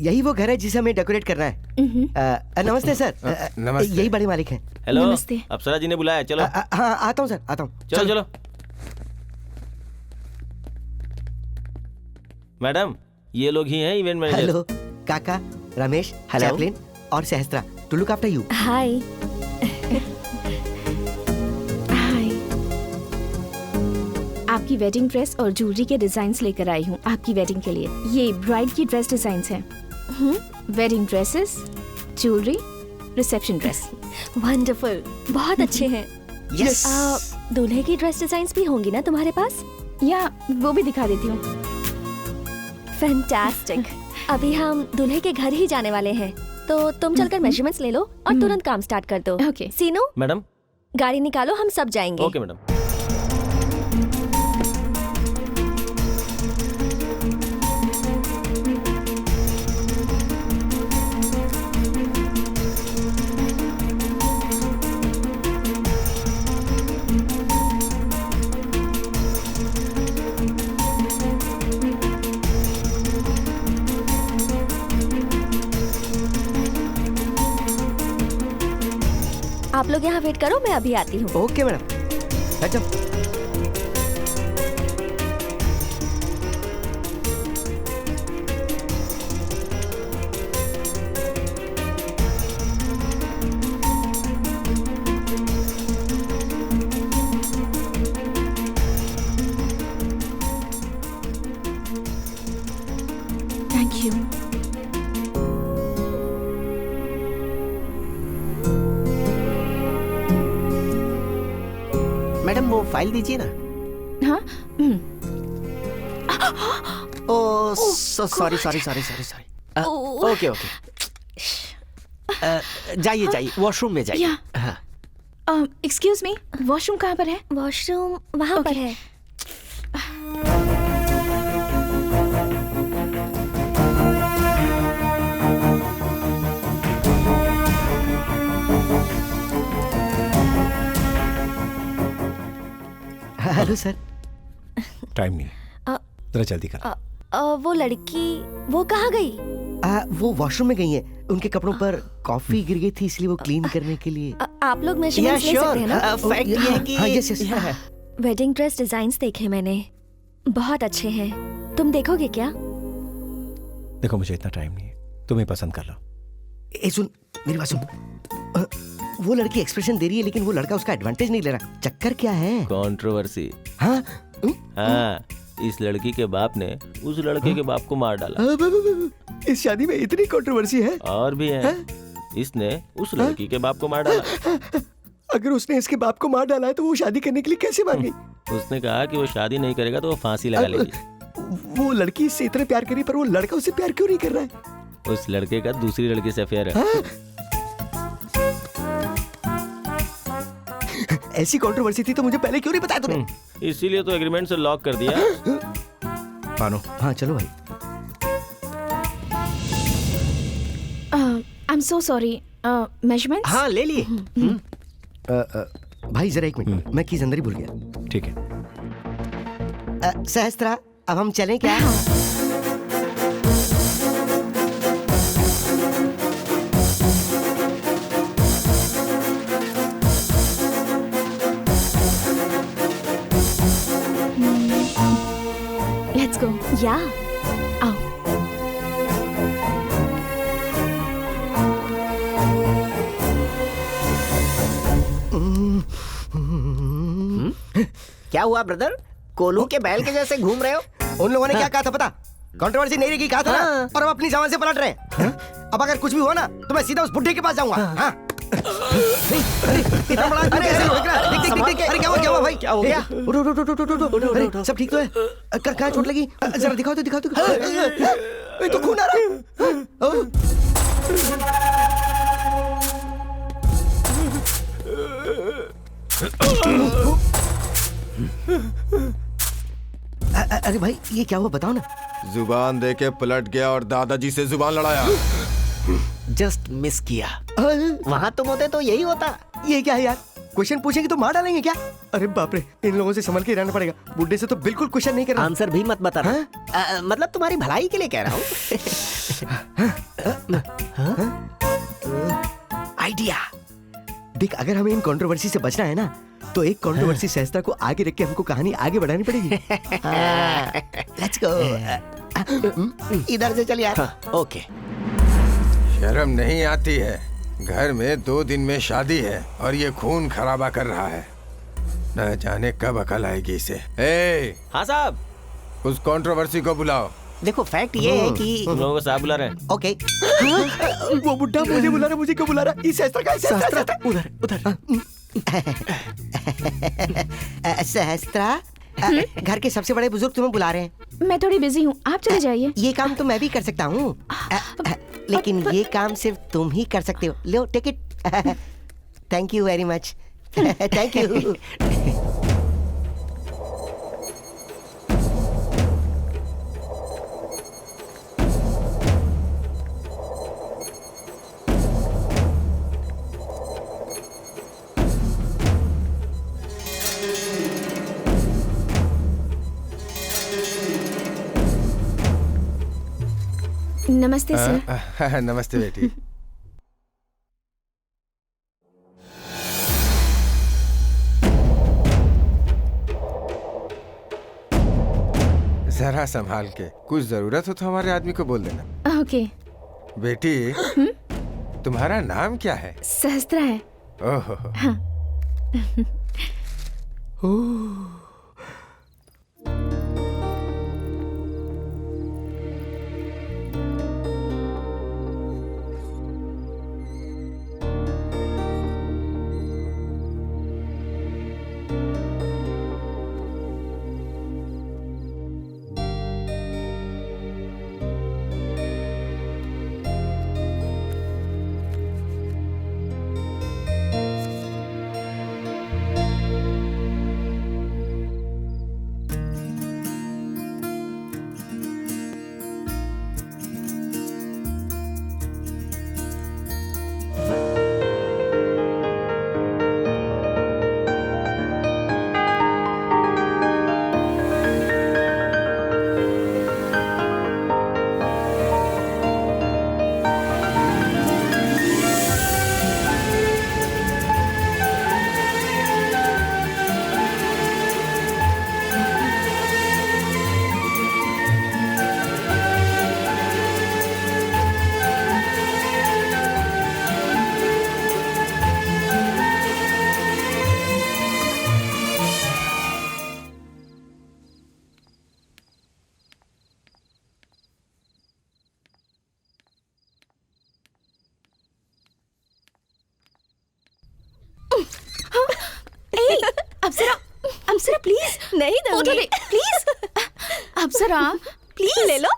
यही वो घर है जिसे हमें डेकोरेट करना है। नमस्ते सर। नमस्ते। यही बड़े मालिक हैं। हेलो, नमस्ते। अप्सरा जी ने बुलाया, चलो। हाँ आता हूँ सर, आता हूँ। चलो चलो। मैडम, ये लोग ही हैं इवेंट मैनेजर। हेलो काका, रमेश, चैपलिन और सहस्त्रा, टू लुक आफ्टर यू। हाय। हाय। आपकी वेडिंग ड्रेस और ज्वेलरी के डिजाइन्स लेकर आई हूँ आपकी वेडिंग के लिए। ये ब्राइड की ड्रेस डिजाइन्स हैं। Wedding dresses, jewellery, reception dress. Wonderful, बहुत अच्छे हैं। यस। दूल्हे की ड्रेस डिजाइन्स भी होंगी ना तुम्हारे पास? या वो भी दिखा देती हूँ। फैंटास्टिक। अभी हम दूल्हे के घर ही जाने वाले हैं, तो तुम चलकर मेजरमेंट्स ले लो और तुरंत काम स्टार्ट कर दो। ओके। सीनू, मैडम। गाड़ी निकालो, हम सब जाएंगे। Okay madam. आप लोग यहाँ वेट करो, मैं अभी आती हूँ। ओके मैडम, बैठो। Thank you. मैडम वो फाइल दीजिए ना। हाँ। Oh sorry sorry sorry sorry sorry. Okay okay, जाइए जाइए, वॉशरूम में जाइए। या। हाँ। एक्सक्यूज मी, वॉशरूम कहाँ पर है? वॉशरूम वहाँ पर है। Hello sir. टाइम नहीं, जरा जल्दी कर। वो लड़की, वो कहाँ गई? वो वॉशरूम में गई है, उनके कपड़ों पर कॉफी गिर गई थी इसलिए वो क्लीन करने के लिए। आप लोग मेजरमेंट्स ले सकते हैं ना? फैक्ट ये है कि हाँ, yes yes. Wedding dress designs देखे मैंने, बहुत अच्छे हैं। तुम देखोगे क्या? देखो मुझे इतना टाइम नहीं है, तुम्हें पसंद कर लो। ए सुन, मेरी बात सुन। वो लड़की एक्सप्रेशन दे रही है लेकिन वो लड़का उसका एडवांटेज नहीं ले रहा। चक्कर क्या है? कंट्रोवर्सी। हाँ? हाँ, इस लड़की के बाप ने उस लड़के के बाप को मार डाला। इस शादी में इतनी कंट्रोवर्सी है? और भी है। इसने उस लड़की के बाप को मार डाला। अगर उसने इसके बाप को मार डाला है तो वो शादी करने के लिए कैसे मान गई? उसने कहा कि वो शादी नहीं करेगा तो वो फांसी लगा लेगी। वो लड़की इससे इतना प्यार करी पर वो लड़का उससे प्यार क्यों नहीं कर रहा है? उस लड़के का दूसरी लड़की से अफेयर है। ऐसी कंट्रोवर्सी थी तो मुझे पहले क्यों नहीं बताया तूने? इसीलिए तो एग्रीमेंट से लॉक कर दिया। मानो। हाँ चलो भाई। I am so sorry. Measurements? हाँ ले लिए। भाई जरा एक मिनट, मैं कीज अंदर ही भूल गया। ठीक है। सहस्त्रा, अब हम चलें क्या? Let's go. या आओ। क्या हुआ ब्रदर? कोलू के बैल के जैसे घूम रहे हो? उन लोगों ने क्या कहा था पता? कंट्रोवर्सी नहीं रहेगी कहा था ना? और अब अपनी जबान से पलट रहे हैं। अब अगर कुछ भी हुआ ना तो मैं सीधा उस बुड्ढे के पास जाऊंगा। हाँ। इतना बड़ा आदमी कैसे लग रहा है? देख अरे क्या हुआ भाई? क्या हो गया? उठो सब ठीक तो है? कहाँ चोट लगी? जरा दिखाओ तो ये तो खून आ रहा है। अरे भाई ये क्या हुआ बताओ ना। जुबान दे के पलट गया और दादाजी से जुबान लड़ाया। जस्ट मिस किया। वहाँ तुम होते तो यही होता। ये क्या है यार? क्वेश्चन पूछेंगे तो मार डालेंगे क्या? अरे बाप रे, इन लोगों से संभल के रहना पड़ेगा। बुड्ढे से तो बिल्कुल क्वेश्चन नहीं करना। आंसर भी मत बता। मतलब तुम्हारी भलाई के लिए कह रहा हूँ। आइडिया देख, अगर हमें इन कंट्रोवर्सी से बचना है ना तो एक कंट्रोवर्सी सहस्त्रा को आगे रख के हमको कहानी आगे बढ़ानी पड़ेगी। Let's go. इधर से चल यार। ओके। शर्म नहीं आती है? घर में 2 दिन में शादी है और ये खून खराबा कर रहा है। न जाने कब अकल आएगी इसे। ए, हाँ साहब। उस कंट्रोवर्सी को बुलाओ। देखो फैक्ट ये है कि तुम लोगों को साहब बुला रहे हैं। ओके। वो बुड्ढा मुझे बुला रहा, मुझे क्यों बुला रहा? इस सहस्त्रा का सहस्त्रा उधर सहस्त्रा, घर के सबसे बड़े बुजुर्ग तुम्हें बुला रहे हैं। मैं थोड़ी बिजी हूँ, आप चले जाइए। ये काम तो मैं भी कर सकता हूँ, लेकिन ये काम सिर्फ तुम ही कर सकते हो। लो take it. Thank you very much. Thank you. नमस्ते सर। नमस्ते बेटी। जरा संभाल के, कुछ जरूरत हो तो हमारे आदमी को बोल देना। ओके। बेटी तुम्हारा नाम क्या है? सहस्त्रा है। ओहो। हाँ। अप्सरा प्लीज। नहीं दूंगी। प्लीज अप्सरा प्लीज ले लो।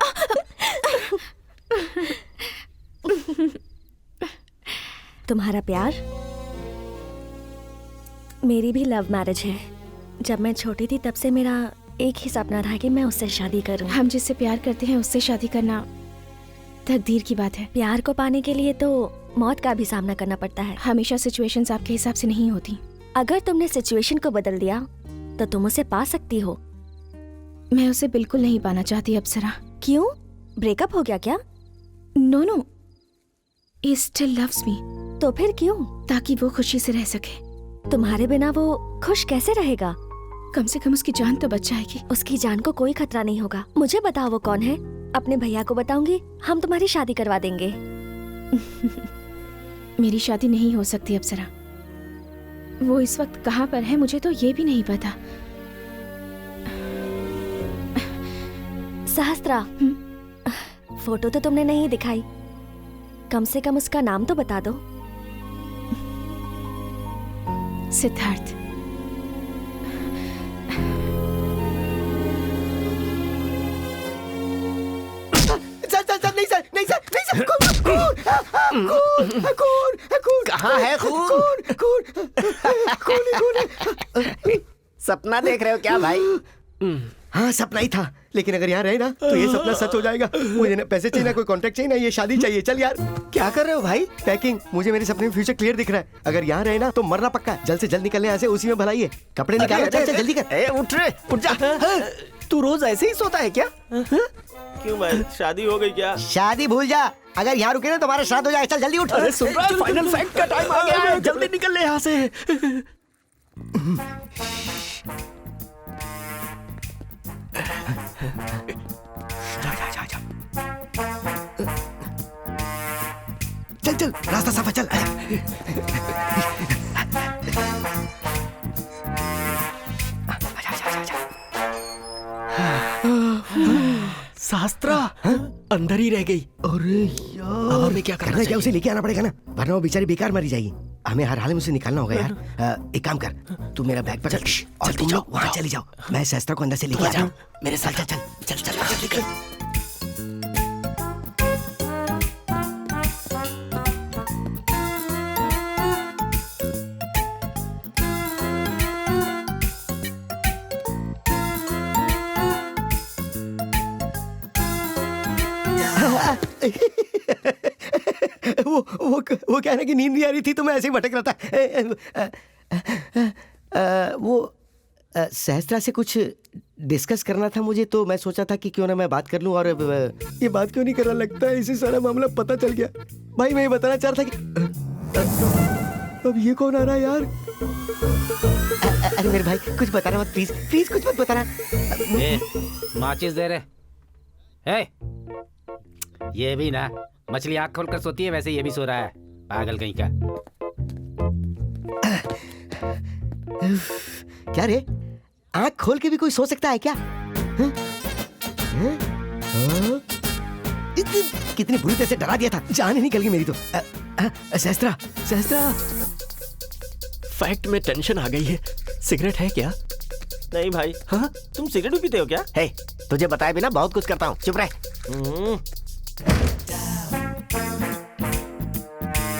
तुम्हारा प्यार मेरी भी लव मैरिज है। जब मैं छोटी थी तब से मेरा एक ही सपना था कि मैं उससे शादी करूं। हम जिससे प्यार करते हैं उससे शादी करना तकदीर की बात है। प्यार को पाने के लिए तो मौत का भी सामना करना पड़ता है। हमेशा सिचुएशंस आपके हिसाब से नहीं होती। अगर तुमने सिचुएशन को बदल दिया तो तुम उसे पा सकती हो, मैं उसे बिल्कुल नहीं पाना चाहती अप्सरा। क्यों? ब्रेकअप हो गया क्या? No no, he still loves me। तो फिर क्यों? ताकि वो खुशी से रह सके। तुम्हारे बिना वो खुश कैसे रहेगा? कम से कम उसकी जान तो बच जाएगी। उसकी जान को कोई खतरा नहीं होगा। मुझे बताओ वो कौन है? अपने भैया को बताऊंगी, हम तुम्हारी शादी करवा देंगे। मेरी शादी नहीं हो सकती अप्सरा। वो इस वक्त कहाँ पर है मुझे तो ये भी नहीं पता। सहस्त्रा, फोटो तो तुमने नहीं दिखाई, कम से कम उसका नाम तो बता दो। सिद्धार्थ। कहाँ है खून? सपना देख रहे हो क्या भाई? हाँ सपना ही था, लेकिन अगर यहाँ रहे ना तो ये सपना सच हो जाएगा। मुझे ना पैसे चाहिए, ना कोई कॉन्ट्रैक्ट चाहिए, ना ये शादी चाहिए। चल यार। क्या कर रहे हो भाई? पैकिंग। मुझे मेरे सपने में फ्यूचर क्लियर दिख रहा है। अगर यहाँ रहे ना तो मरना पक्का है। जल्द से जल्द निकलने यहाँ से, उसी में भलाई है। कपड़े निकालो, चल चल जल्दी कर। उठ रे, उठ जा। तू रोज ऐसे ही सोता है क्या? क्यों भाई, शादी हो गई क्या? शादी भूल जा, अगर यहाँ रुके ना तो हमारा श्राद्ध हो जाएगा। चल जल्दी उठ। अरे सुन रहा है, फाइनल फैक्ट का टाइम आ गया है, जल्दी निकल ले यहाँ से। चल चल, रास्ता साफ है, चल। शास्त्रा अंदर ही रह गई। अरे यार, अब हमें क्या करना क्या? उसे लेके आना पड़ेगा ना, वरना वो बेचारी बेकार मरी जाएगी। हमें हर हाल में उसे निकालना होगा यार। एक काम कर, तू मेरा बैग पकड़ और तुम लोग वहाँ चले जाओ। मैं सहस्त्रा को अंदर से लेके आ जाऊँ। मेरे साथ चल चल चल चल जल्दी कर। वो कहने की नींद नहीं आ रही थी तो मैं ऐसे ही भटक रहा था। वो सहस्त्रा से कुछ डिस्कस करना था मुझे, तो मैं सोचा था कि क्यों ना मैं बात कर लूं। और ये बात क्यों नहीं कर रहा, लगता है इसे सारा मामला पता चल गया। भाई मैं ये बताना चाह रहा था कि अब ये कौन आ रहा है यार? अरे मेरे भाई कुछ बताना मत, प्लीज प्लीज कुछ मत बताना। माचिस दे रहे। हे, ये भी ना मछली आँख खोलकर सोती है, वैसे ये भी सो रहा है, पागल कहीं का। क्या रे, आँख खोल के भी कोई सो सकता है क्या? कितनी बुरी तरह से डरा दिया था, जान ही निकल गई मेरी तो। सहस्त्रा, सहस्त्रा। फैक्ट में टेंशन आ गई है। सिगरेट है क्या? नहीं भाई। हाँ? तुम सिगरेट भी पीते हो क्या? है, तुझे बताए बिना बहुत कुछ करता हूँ, चुप रह।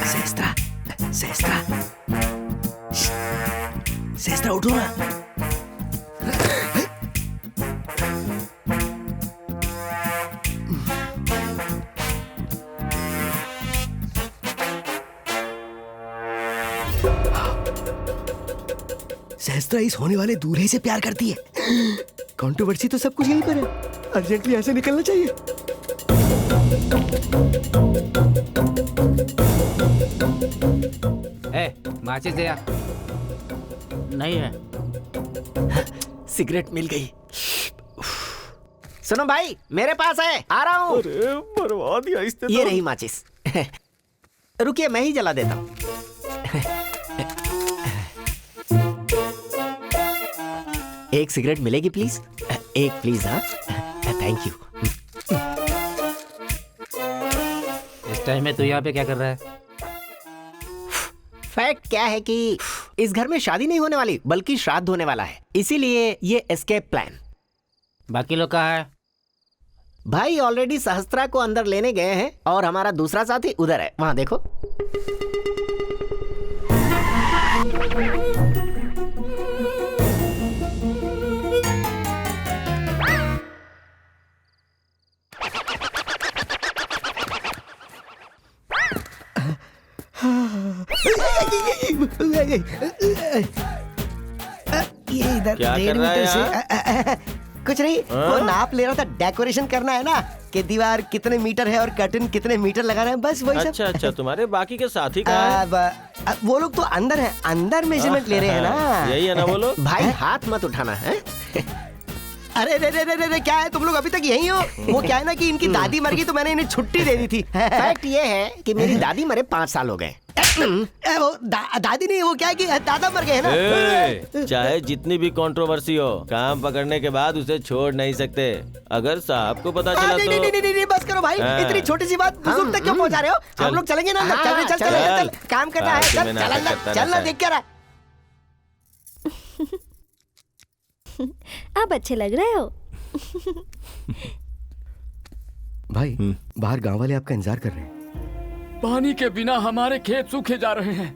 सहस्त्रा, सहस्त्रा, सहस्त्रा उठो ना। सहस्त्रा इस होने वाले दूल्हे से प्यार करती है। कंट्रोवर्सी तो सब कुछ यहीं पर है, अर्जेंटली ऐसे निकलना चाहिए। माचिस दे यार। नहीं है। सिगरेट मिल गई। सुनो भाई, मेरे पास है, आ रहा हूँ। अरे बर्बाद दिया इसने। ये रही माचिस। रुकिए मैं ही जला देता हूँ। एक सिगरेट मिलेगी प्लीज? एक प्लीज। हाँ थैंक यू। इस टाइम में तू यहाँ पे क्या कर रहा है? फैक्ट क्या है कि इस घर में शादी नहीं होने वाली बल्कि श्राद्ध होने वाला है, इसीलिए ये एस्केप प्लान। बाकी लोग कहाँ है? भाई ऑलरेडी सहस्त्रा को अंदर लेने गए हैं और हमारा दूसरा साथी उधर है, वहां देखो। ये इधर क्या कर रहा है से कुछ नहीं, वो नाप ले रहा था, डेकोरेशन करना है ना कि दीवार कितने मीटर है और कर्टन कितने मीटर लगाना है, बस वही सब। अच्छा अच्छा, तुम्हारे बाकी के साथी कहाँ हैं? वो लोग तो अंदर है, अंदर मेजरमेंट ले रहे हैं ना। यही है ना वो लोग? भाई हाथ मत उठाना है। अरे रे रे रे रे रे, क्या है तुम लोग अभी तक यहीं हो? वो क्या है ना कि इनकी दादी मर गई तो मैंने इन्हें छुट्टी दे दी थी। फैक्ट ये है कि मेरी दादी मरे 5 साल हो गए। वो दादी नहीं, वो क्या है कि दादा मर गए ना। चाहे जितनी भी कंट्रोवर्सी हो, काम पकड़ने के बाद उसे छोड़ नहीं सकते। अगर साहब को पता चला तो नहीं, बस करो भाई, इतनी छोटी सी बात बुजुर्ग तक क्यों पहुंचा रहे हो? हम लोग चलेंगे ना, चल काम करना है, चल देख क्या रहा है। आप अच्छे लग रहे हो। भाई बाहर गांव वाले आपका इंतजार कर रहे हैं। पानी के बिना हमारे खेत सूखे जा रहे हैं,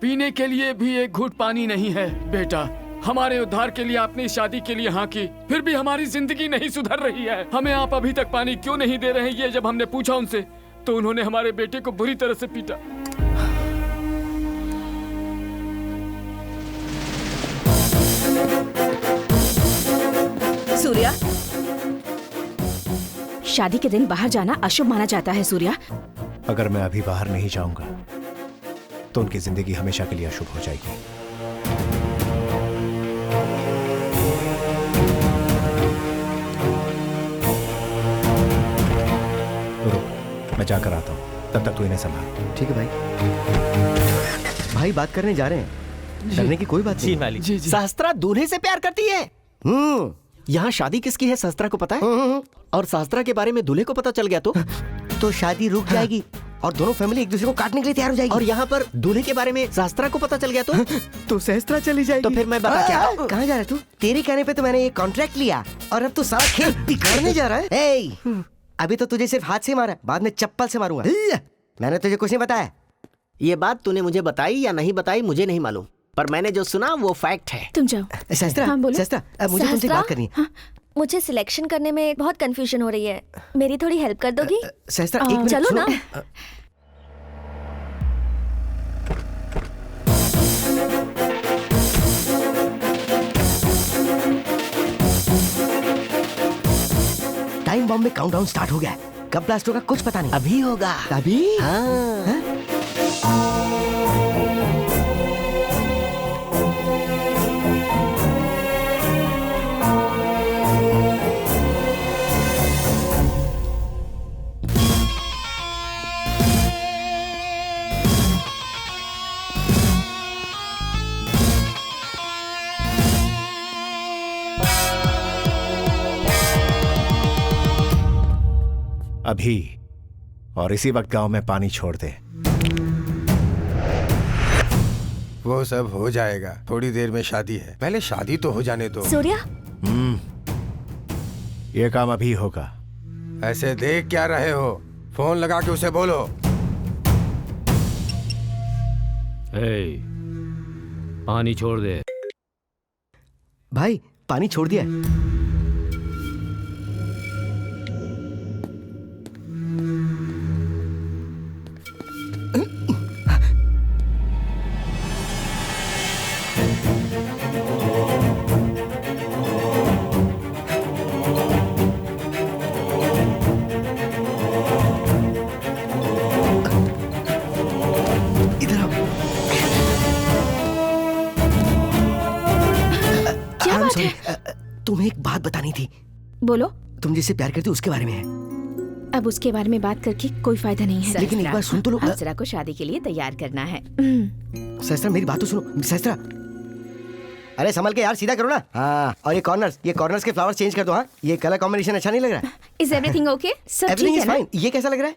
पीने के लिए भी एक घूंट पानी नहीं है। बेटा, हमारे उद्धार के लिए आपने शादी के लिए हाँ की, फिर भी हमारी जिंदगी नहीं सुधर रही है। हमें आप अभी तक पानी क्यों नहीं दे रहे हैं? ये जब हमने पूछा उनसे तो उन्होंने हमारे बेटे को बुरी तरह से पीटा। सूर्या, शादी के दिन बाहर जाना अशुभ माना जाता है। सूर्या, अगर मैं अभी बाहर नहीं जाऊंगा तो उनकी जिंदगी हमेशा के लिए अशुभ हो जाएगी। रुक, मैं जाकर आता हूं, तब तक तू इन्हें संभाल। ठीक है भाई। भाई बात करने जा रहे हैं, डरने की कोई बात नहीं। जी मालिक। सहस्त्रा दूल्हे से प्यार करती है। यहाँ शादी किसकी है सहस्त्रा को पता है? और सहस्त्रा के बारे में दूल्हे को पता चल गया तो शादी रुक जाएगी और दोनों फैमिली एक दूसरे को काटने के लिए तैयार हो जाएगी। और यहाँ पर दूल्हे के बारे में सहस्त्रा को पता चल गया तो सहस्त्रा चली जाएगी। तो फिर मैं बता क्या? कहाँ जा रहा है तू? तेरे कहने पे तो मैंने ये कॉन्ट्रैक्ट लिया और अब तो सारा खेत बिगाड़ने जा रहा है। अभी तो तुझे सिर्फ हाथ से मारा, बाद में चप्पल से मारूंगा। मैंने तुझे कुछ नहीं बताया। ये बात तूने मुझे बताई या नहीं बताई मुझे नहीं मालूम, पर मैंने जो सुना वो फैक्ट है। तुम जाओ। सहस्त्रा, हाँ, बोलो। सहस्त्रा, मुझे तुमसे बात करनी है। मुझे सिलेक्शन करने में बहुत कंफ्यूजन हो रही है, मेरी थोड़ी हेल्प कर दोगी? सहस्त्रा, एक मिनट चलो सुनो। ना। टाइम बॉम्ब में काउंटडाउन स्टार्ट हो गया है। कब ब्लास्ट होगा कुछ पता नहीं। अभी होगा। अभी? हाँ। अभी और इसी वक्त गांव में पानी छोड़ दे। वो सब हो जाएगा, थोड़ी देर में शादी है, पहले शादी तो हो जाने दो। सूर्या, ये काम अभी होगा। ऐसे देख क्या रहे हो? फोन लगा के उसे बोलो। पानी छोड़ दे। भाई पानी छोड़ दिया है। तुम्हें एक बात बतानी थी। बोलो। तुम जिससे प्यार करती हो उसके बारे में है। अब उसके बारे में बात करके कोई फायदा नहीं है। लेकिन एक बार सुन तो लो। सहस्त्रा को शादी के लिए तैयार करना है। सहस्त्रा मेरी बात तो सुनो। सहस्त्रा, अरे संभल के यार, सीधा करो ना। हाँ, और ये कॉर्नर्स के फ्लावर्स चेंज कर दो। हाँ, ये कलर कॉम्बिनेशन अच्छा नहीं लग रहा है। Is everything okay? सब ठीक एवरीथिंग है इज ना? फाइन। ये कैसा लग रहा है?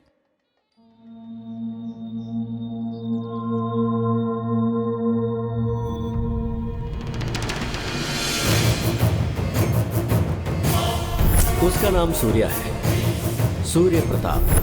उसका नाम सूर्या है, सूर्य प्रताप।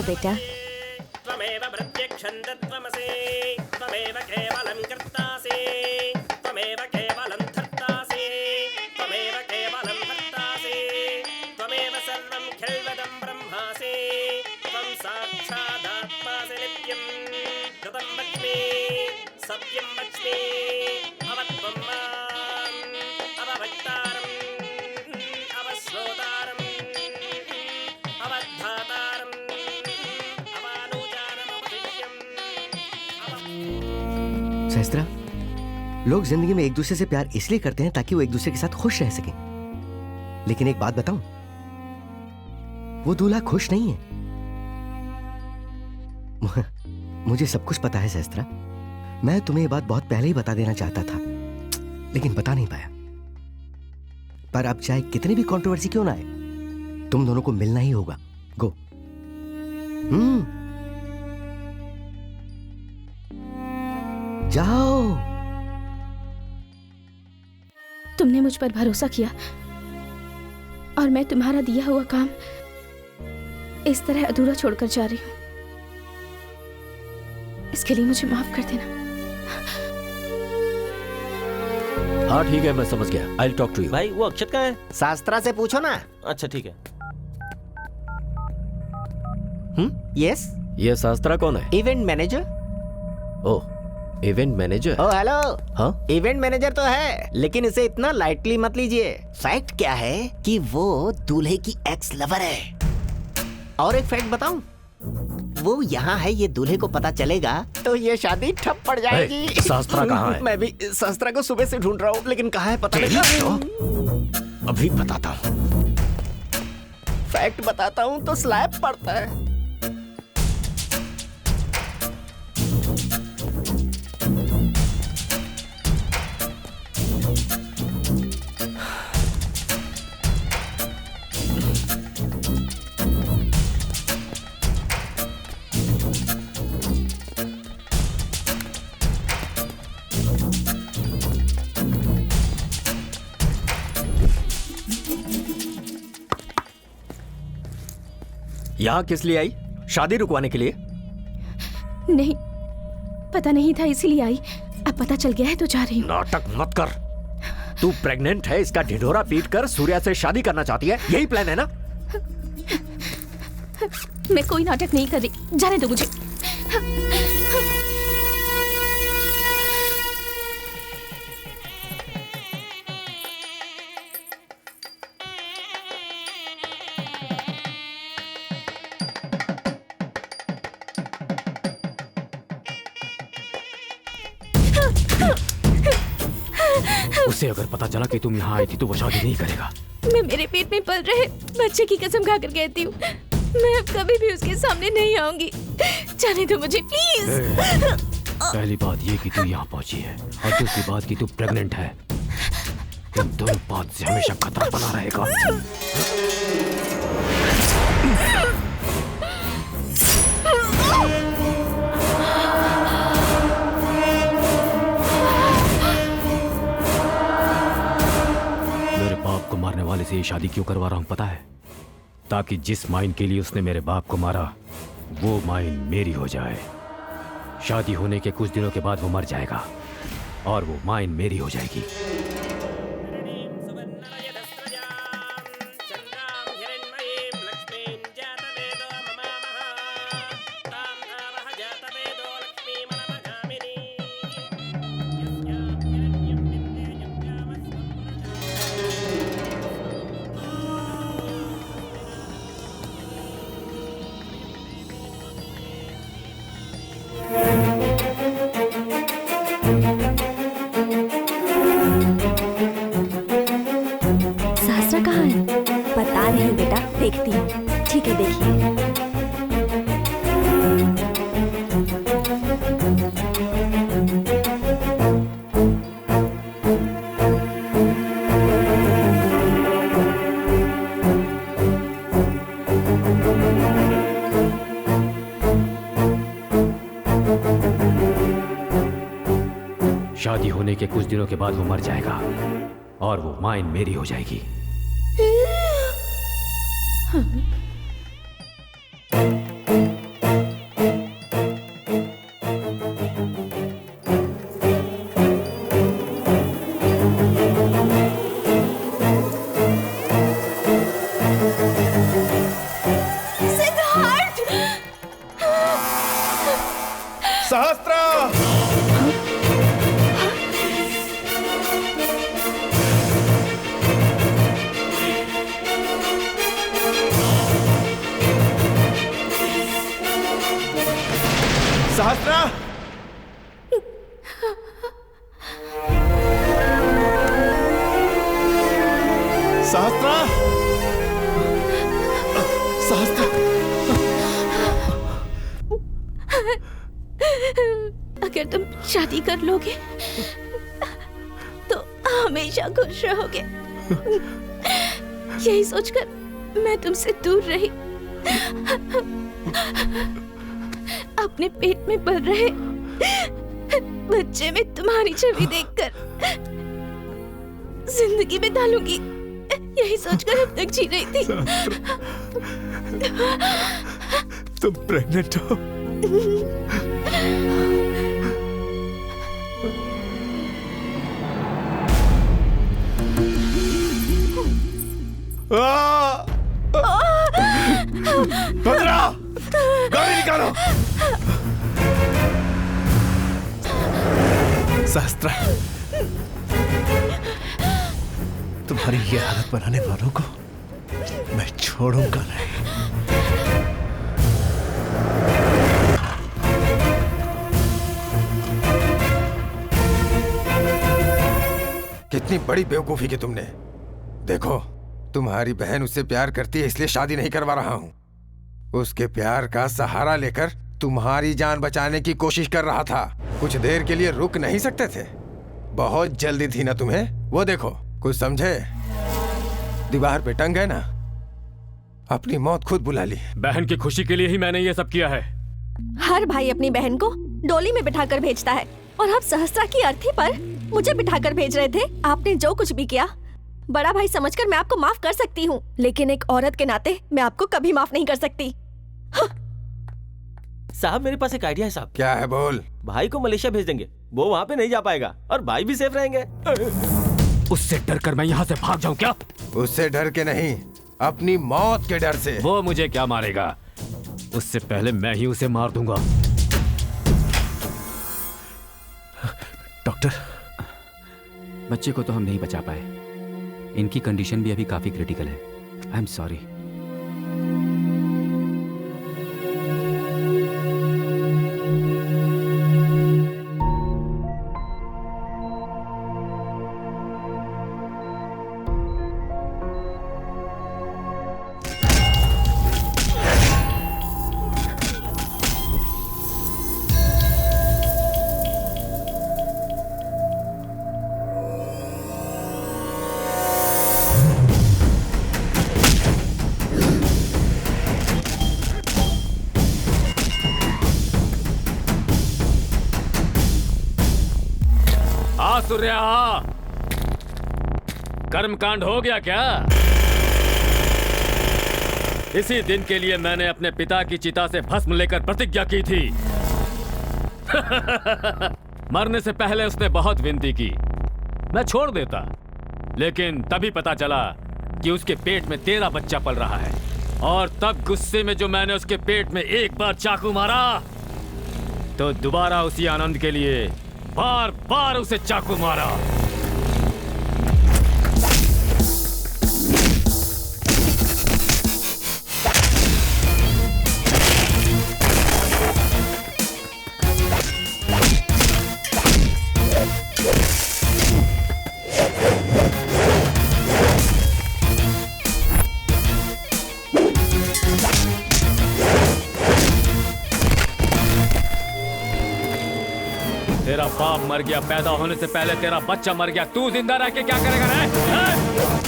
बेटा। त्वमेव प्रत्यक्षं तत्त्वमसि त्वमेव केवलं कर्तासि त्वमेव केवलं धर्तासि त्वमेव केवलं हर्तासि त्वमेव सर्वं खिल्वदं ब्रह्मासि त्वं साक्षादात्मासि नित्यं कृतं वच्मि सत्यं वच्मि अवत्वं माम् अवभक्तारम् अवश्रोतारम् अवद्धातारम् सहस्त्रा, लोग जिंदगी में एक दूसरे से प्यार इसलिए करते हैं ताकि वो एक दूसरे के साथ खुश रह सकें। लेकिन एक बात बताऊं, वो दूल्हा खुश नहीं है। मुझे सब कुछ पता है सहस्त्रा। मैं तुम्हें ये बात बहुत पहले ही बता देना चाहता था, लेकिन बता नहीं पाया। पर अब चाहे कितनी भी कंट्रोवर्सी क्यों ना आए, तुम दोनों को मिलना ही होगा। गो। जाओ। तुमने मुझ पर भरोसा किया और मैं तुम्हारा दिया हुआ काम इस तरह अधूरा छोड़कर जा रही हूँ। इसके लिए मुझे माफ कर देना। हाँ ठीक है, मैं समझ गया। I'll talk to you। भाई वो अक्षत का है, शास्त्रा से पूछो ना। अच्छा ठीक है। यस। ये शास्त्रा कौन है? Event manager. Oh, event manager. Oh hello. हाँ, इवेंट मैनेजर तो है, लेकिन इसे इतना लाइटली मत लीजिए। फैक्ट क्या है कि वो दूल्हे की एक्स लवर है। और एक फैक्ट बताऊं, वो यहाँ है, ये दूल्हे को पता चलेगा तो ये शादी ठप पड़ जाएगी। शास्त्रा कहाँ है? मैं भी शास्त्रा को सुबह से ढूंढ रहा हूँ, लेकिन कहाँ है पता नहीं। अभी बताता हूँ। फैक्ट बताता हूँ तो स्लैब पड़ता है। यहाँ किस लिए आई? शादी रुकवाने के लिए? नहीं, पता नहीं था इसीलिए आई। अब पता चल गया है तो जा रही हूँ। नाटक मत कर। तू प्रेग्नेंट है, इसका ढिढोरा पीट कर सूर्या से शादी करना चाहती है, यही प्लान है ना? मैं कोई नाटक नहीं कर रही, जाने दो मुझे। उसे अगर पता चला कि तुम यहाँ आई थी तो वो शादी नहीं करेगा। मैं मेरे पेट में पल रहे बच्चे की कसम खाकर कहती हूँ, मैं अब कभी भी उसके सामने नहीं आऊंगी। जाने दो मुझे प्लीज। पहली बात ये कि तू यहाँ पहुंची है और दूसरी बात कि तू प्रेग्नेंट है। इन दोनों बात से हमेशा खतरा बना रहेगा। मेरे बाप को मारने वाले से ये शादी क्यों करवा रहा हूँ पता है? ताकि जिस माइन के लिए उसने मेरे बाप को मारा वो माइन मेरी हो जाए। शादी होने के कुछ दिनों के बाद वो मर जाएगा और वो माइन मेरी हो जाएगी। शास्त्रा कहाँ है? बता रही हूँ बेटा, देखती हूँ। ठीक है, देखिए। शादी होने के कुछ दिनों के बाद वो मर जाएगा और वो माइन मेरी हो जाएगी। सिद्धार्थ! सहस्त्रा! सहस्त्रा! सहस्त्रा! सहस्त्रा! अगर तुम शादी कर लोगे तो हमेशा खुश रहोगे। यही सोचकर मैं तुमसे दूर रही। अपने पेट में पल रहे बच्चे में तुम्हारी छवि देखकर जिंदगी बिता लूंगी, यही सोचकर अब तक जी रही थी। तुम प्रेग्नेंट हो? भद्रा! गाड़ी निकालो! सहस्त्रा, तुम्हारी ये हालत बनाने वालों को मैं छोड़ूंगा नहीं। कितनी बड़ी बेवकूफी की तुमने। देखो, तुम्हारी बहन उससे प्यार करती है इसलिए शादी नहीं करवा रहा हूं। उसके प्यार का सहारा लेकर तुम्हारी जान बचाने की कोशिश कर रहा था। कुछ देर के लिए रुक नहीं सकते थे? बहुत जल्दी थी ना तुम्हें? वो देखो, कुछ समझे? दीवार पे टंग गए ना, अपनी मौत खुद बुला ली। बहन की खुशी के लिए ही मैंने ये सब किया है। हर भाई अपनी बहन को डोली में बिठाकर भेजता है और आप सहस्त्रा की अर्थी पर मुझे बिठाकर भेज रहे थे। आपने जो कुछ भी किया बड़ा भाई समझकर मैं आपको माफ कर सकती हूँ, लेकिन एक औरत के नाते मैं आपको कभी माफ नहीं कर सकती। साहब, मेरे पास एक आइडिया है साहब। क्या है? बोल। भाई को मलेशिया भेज देंगे, वो वहाँ पे नहीं जा पाएगा और भाई भी सेफ रहेंगे। उससे डर कर मैं यहाँ से भाग जाऊँ क्या? उससे डर के नहीं, अपनी मौत के डर से। वो मुझे क्या मारेगा? उससे पहले मैं ही उसे मार दूंगा। डॉक्टर, बच्चे को तो हम नहीं बचा पाए। इनकी कंडीशन भी अभी काफी क्रिटिकल है। आई एम सॉरी। सूर्या, कर्मकांड हो गया क्या? इसी दिन के लिए मैंने अपने पिता की चिता से भस्म लेकर प्रतिज्ञा की थी। मरने से पहले उसने बहुत विनती की, मैं छोड़ देता, लेकिन तभी पता चला कि उसके पेट में तेरा बच्चा पल रहा है, और तब गुस्से में जो मैंने उसके पेट में एक बार चाकू मारा, तो दोबारा उसी आनंद के लिए बार बार उसे चाकू मारा। तेरा बाप मर गया, पैदा होने से पहले तेरा बच्चा मर गया, तू जिंदा रह के क्या करेगा रे?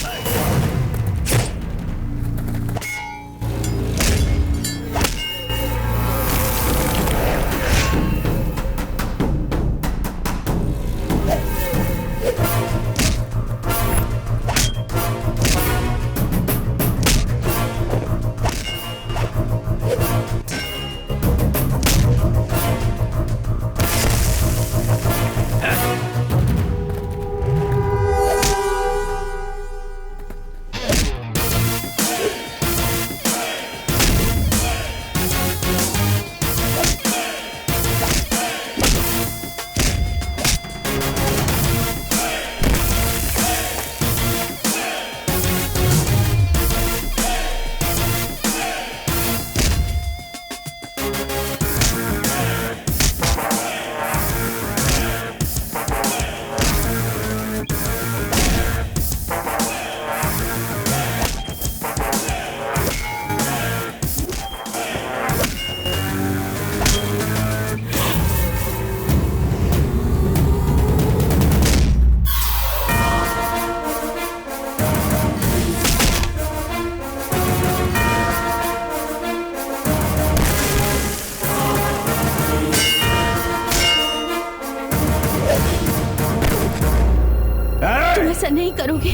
नहीं करोगे?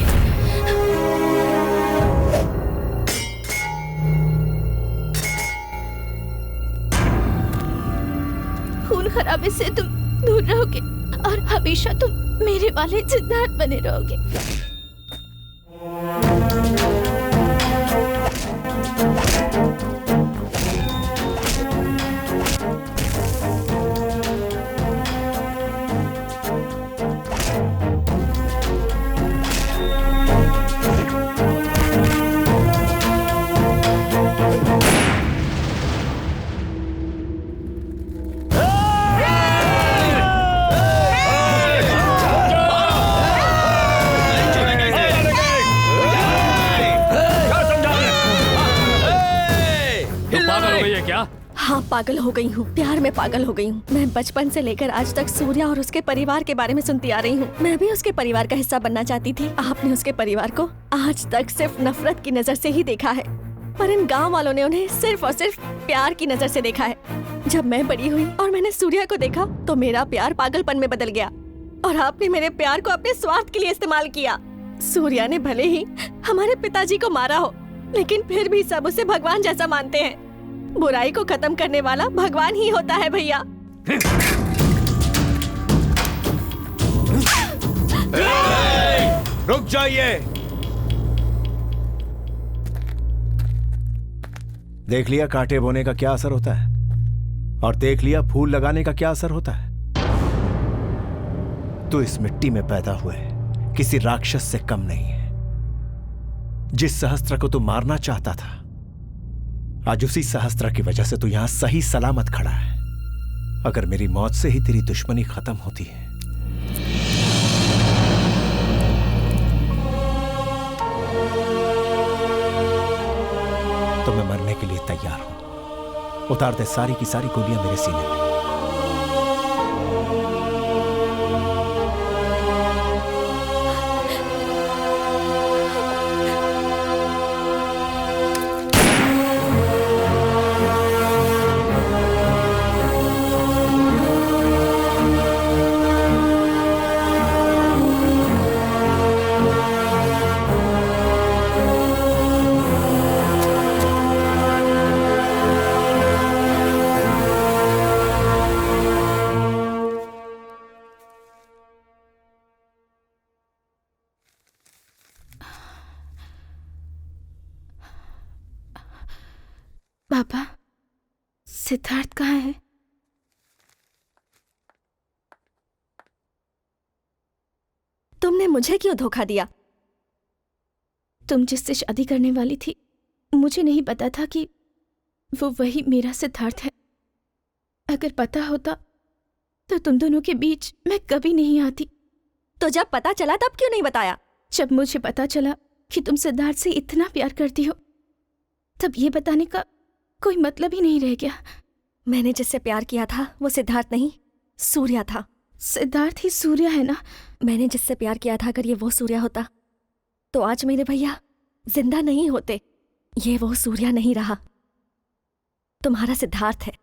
खून खराबे से तुम दूर रहोगे और हमेशा तुम मेरे वाले सिद्धार्थ बने रहोगे। हाँ, पागल हो गई हूँ, प्यार में पागल हो गई हूँ। मैं बचपन से लेकर आज तक सूर्या और उसके परिवार के बारे में सुनती आ रही हूँ। मैं भी उसके परिवार का हिस्सा बनना चाहती थी। आपने उसके परिवार को आज तक सिर्फ नफरत की नजर से ही देखा है, पर इन गाँव वालों ने उन्हें सिर्फ और सिर्फ प्यार की नजर से देखा है। जब मैं बड़ी हुई और मैंने सूर्या को देखा तो मेरा प्यार पागलपन में बदल गया और आपने मेरे प्यार को अपने स्वार्थ के लिए इस्तेमाल किया। सूर्या ने भले ही हमारे पिताजी को मारा हो, लेकिन फिर भी सब उसे भगवान जैसा मानते हैं। बुराई को खत्म करने वाला भगवान ही होता है भैया। रुक जाइए। देख लिया कांटे बोने का क्या असर होता है, और देख लिया फूल लगाने का क्या असर होता है। तो इस मिट्टी में पैदा हुए किसी राक्षस से कम नहीं है। जिस सहस्त्र को तू मारना चाहता था, आज उसी सहस्त्र की वजह से तू यहां सही सलामत खड़ा है। अगर मेरी मौत से ही तेरी दुश्मनी खत्म होती है तो मैं मरने के लिए तैयार हूं। उतार दे सारी की सारी गोलियां मेरे सीने में। पापा, सिद्धार्थ कहाँ है? तुमने मुझे क्यों धोखा दिया? तुम जिससे शादी करने वाली थी, मुझे नहीं पता था कि वो वही मेरा सिद्धार्थ है। अगर पता होता तो तुम दोनों के बीच मैं कभी नहीं आती। तो जब पता चला तब क्यों नहीं बताया? जब मुझे पता चला कि तुम सिद्धार्थ से इतना प्यार करती हो, तब ये बताने का कोई मतलब ही नहीं रह गया। मैंने जिससे प्यार किया था वो सिद्धार्थ नहीं, सूर्या था। सिद्धार्थ ही सूर्या है ना? मैंने जिससे प्यार किया था, अगर ये वो सूर्या होता तो आज मेरे भैया जिंदा नहीं होते। ये वो सूर्या नहीं रहा, तुम्हारा सिद्धार्थ है।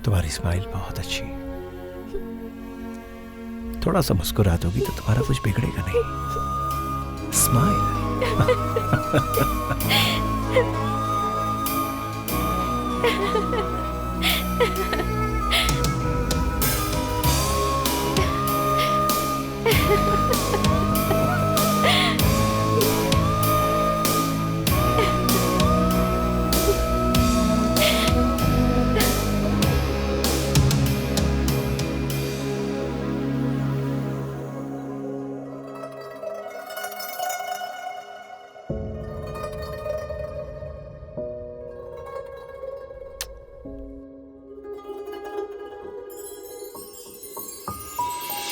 तुम्हारी स्माइल बहुत अच्छी। थोड़ा सा मुस्कुरा दोगी तो तुम्हारा कुछ बिगड़ेगा नहीं। स्माइल।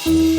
है।